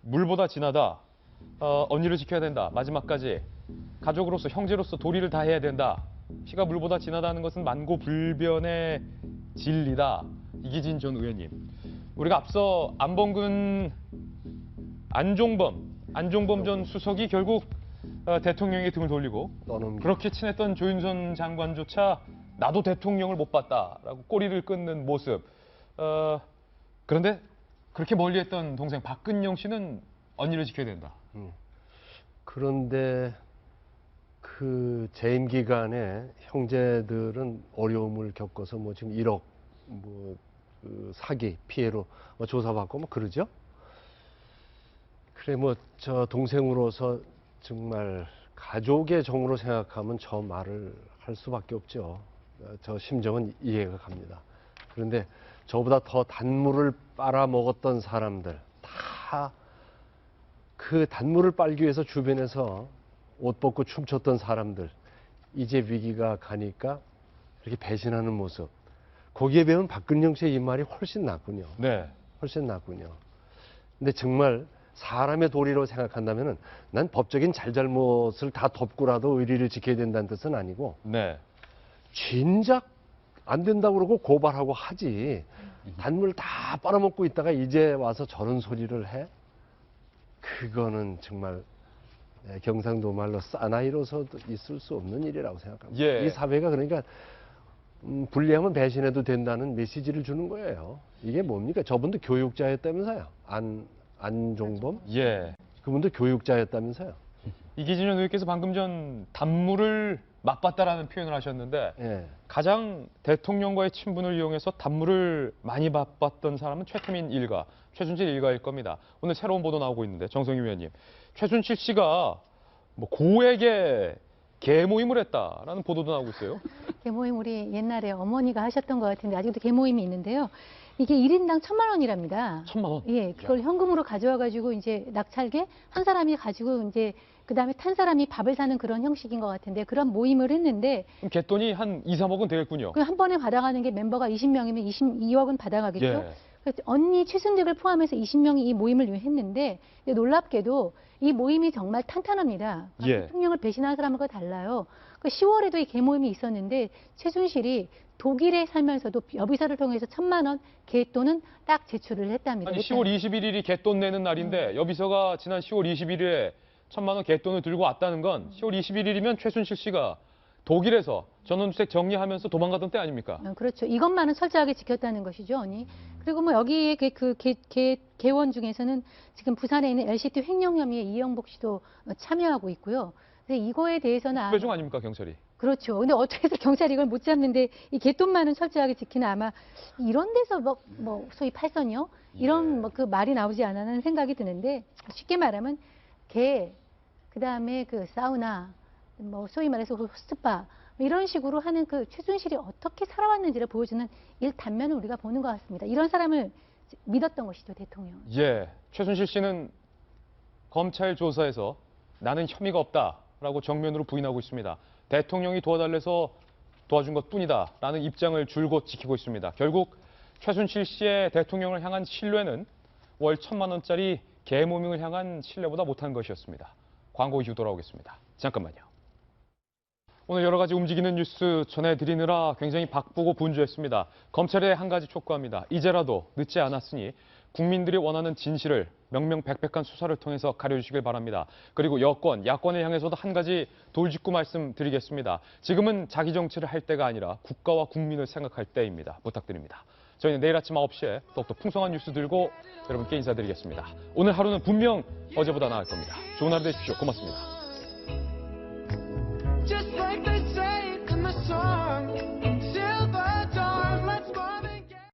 물보다 진하다. 언니를 지켜야 된다. 마지막까지 가족으로서 형제로서 도리를 다해야 된다. 피가 물보다 진하다는 것은 만고불변의 진리다. 이기진 전 의원님. 우리가 앞서 안봉근 안종범 전 수석이 결국 대통령에게 등을 돌리고 그렇게 친했던 조윤선 장관조차 나도 대통령을 못 봤다라고 꼬리를 끊는 모습. 그런데 그렇게 멀리했던 동생 박근영 씨는 언니를 지켜야 된다. 그런데 그 재임 기간에 형제들은 어려움을 겪어서 뭐 지금 1억 그 사기 피해로 조사받고 뭐 그러죠. 그래 뭐 저 동생으로서 정말 가족의 정으로 생각하면 저 말을 할 수밖에 없죠. 저 심정은 이해가 갑니다. 그런데 저보다 더 단물을 빨아먹었던 사람들 다 그 단물을 빨기 위해서 주변에서 옷 벗고 춤췄던 사람들 이제 위기가 가니까 이렇게 배신하는 모습 거기에 비하면 박근영 씨의 이 말이 훨씬 낫군요. 네. 훨씬 낫군요. 근데 정말 사람의 도리로 생각한다면은 난 법적인 잘잘못을 다 덮고라도 의리를 지켜야 된다는 뜻은 아니고 네. 진작 안 된다고 그러고 고발하고 하지 단물 다 빨아먹고 있다가 이제 와서 저런 소리를 해? 그거는 정말 경상도 말로 사나이로서도 있을 수 없는 일이라고 생각합니다. 예. 이 사회가 그러니까 불리하면 배신해도 된다는 메시지를 주는 거예요. 이게 뭡니까? 저분도 교육자였다면서요. 안종범? 예. 그분도 교육자였다면서요. 이기진 의원께서 방금 전 단물을 맛봤다라는 표현을 하셨는데 예. 가장 대통령과의 친분을 이용해서 단물을 많이 맛봤던 사람은 최태민 일가, 최순실 일가일 겁니다. 오늘 새로운 보도 나오고 있는데 정성희 위원님, 최순실 씨가 뭐 고액의 개모임을 했다라는 보도도 나오고 있어요. 개모임 우리 옛날에 어머니가 하셨던 것 같은데 아직도 개모임이 있는데요. 이게 1인당 1,000만 원이랍니다. 1,000만 원? 예, 그걸 현금으로 가져와가지고 이제 낙찰계 한 사람이 가지고 이제 그 다음에 탄 사람이 밥을 사는 그런 형식인 것 같은데 그런 모임을 했는데 그럼 갯돈이 한 2, 3억은 되겠군요. 그 한 번에 받아가는 게 멤버가 20명이면 22억은 받아가겠죠. 예. 그래서 언니 최순득을 포함해서 20명이 이 모임을 했는데 놀랍게도 이 모임이 정말 탄탄합니다. 예. 대통령을 배신한 사람과 달라요. 그 10월에도 이 개모임이 있었는데 최순실이 독일에 살면서도 여비사를 통해서 1,000만 원 개돈은 딱 제출을 했답니다. 아니 10월 21일이 개돈 내는 날인데 여비서가 지난 10월 21일에 1,000만 원 개돈을 들고 왔다는 건 10월 21일이면 최순실 씨가 독일에서 전원주택 정리하면서 도망가던 때 아닙니까? 그렇죠. 이것만은 철저하게 지켰다는 것이죠, 언니. 그리고 뭐 여기에 개원 중에서는 지금 부산에 있는 LCT 횡령 혐의에 이영복 씨도 참여하고 있고요. 근데 이거에 대해서는 후배중 아닙니까 경찰이? 그렇죠. 근데 어떻게 해서 경찰이 이걸 못 잡는데 이 개돈만은 철저하게 지키는 아마 이런 데서 뭐 소위 팔선이요? 이런 뭐 그 말이 나오지 않았는 생각이 드는데 쉽게 말하면 개, 그다음에 그 사우나, 뭐 소위 말해서 호스트바 이런 식으로 하는 그 최순실이 어떻게 살아왔는지를 보여주는 일 단면을 우리가 보는 것 같습니다. 이런 사람을 믿었던 것이죠, 대통령. 예, 최순실 씨는 검찰 조사에서 나는 혐의가 없다라고 정면으로 부인하고 있습니다. 대통령이 도와달래서 도와준 것뿐이다라는 입장을 줄곧 지키고 있습니다. 결국 최순실 씨의 대통령을 향한 신뢰는 월 1,000만 원짜리 개모임을 향한 신뢰보다 못한 것이었습니다. 광고 이후 돌아오겠습니다. 잠깐만요. 오늘 여러 가지 움직이는 뉴스 전해드리느라 굉장히 바쁘고 분주했습니다. 검찰에 한 가지 촉구합니다. 이제라도 늦지 않았으니 국민들이 원하는 진실을 명명백백한 수사를 통해서 가려주시길 바랍니다. 그리고 여권, 야권을 향해서도 한 가지 돌직구 말씀드리겠습니다. 지금은 자기 정치를 할 때가 아니라 국가와 국민을 생각할 때입니다. 부탁드립니다. 저희는 내일 아침 9시에 더욱더 풍성한 뉴스 들고 여러분께 인사드리겠습니다. 오늘 하루는 분명 어제보다 나을 겁니다. 좋은 하루 되십시오. 고맙습니다.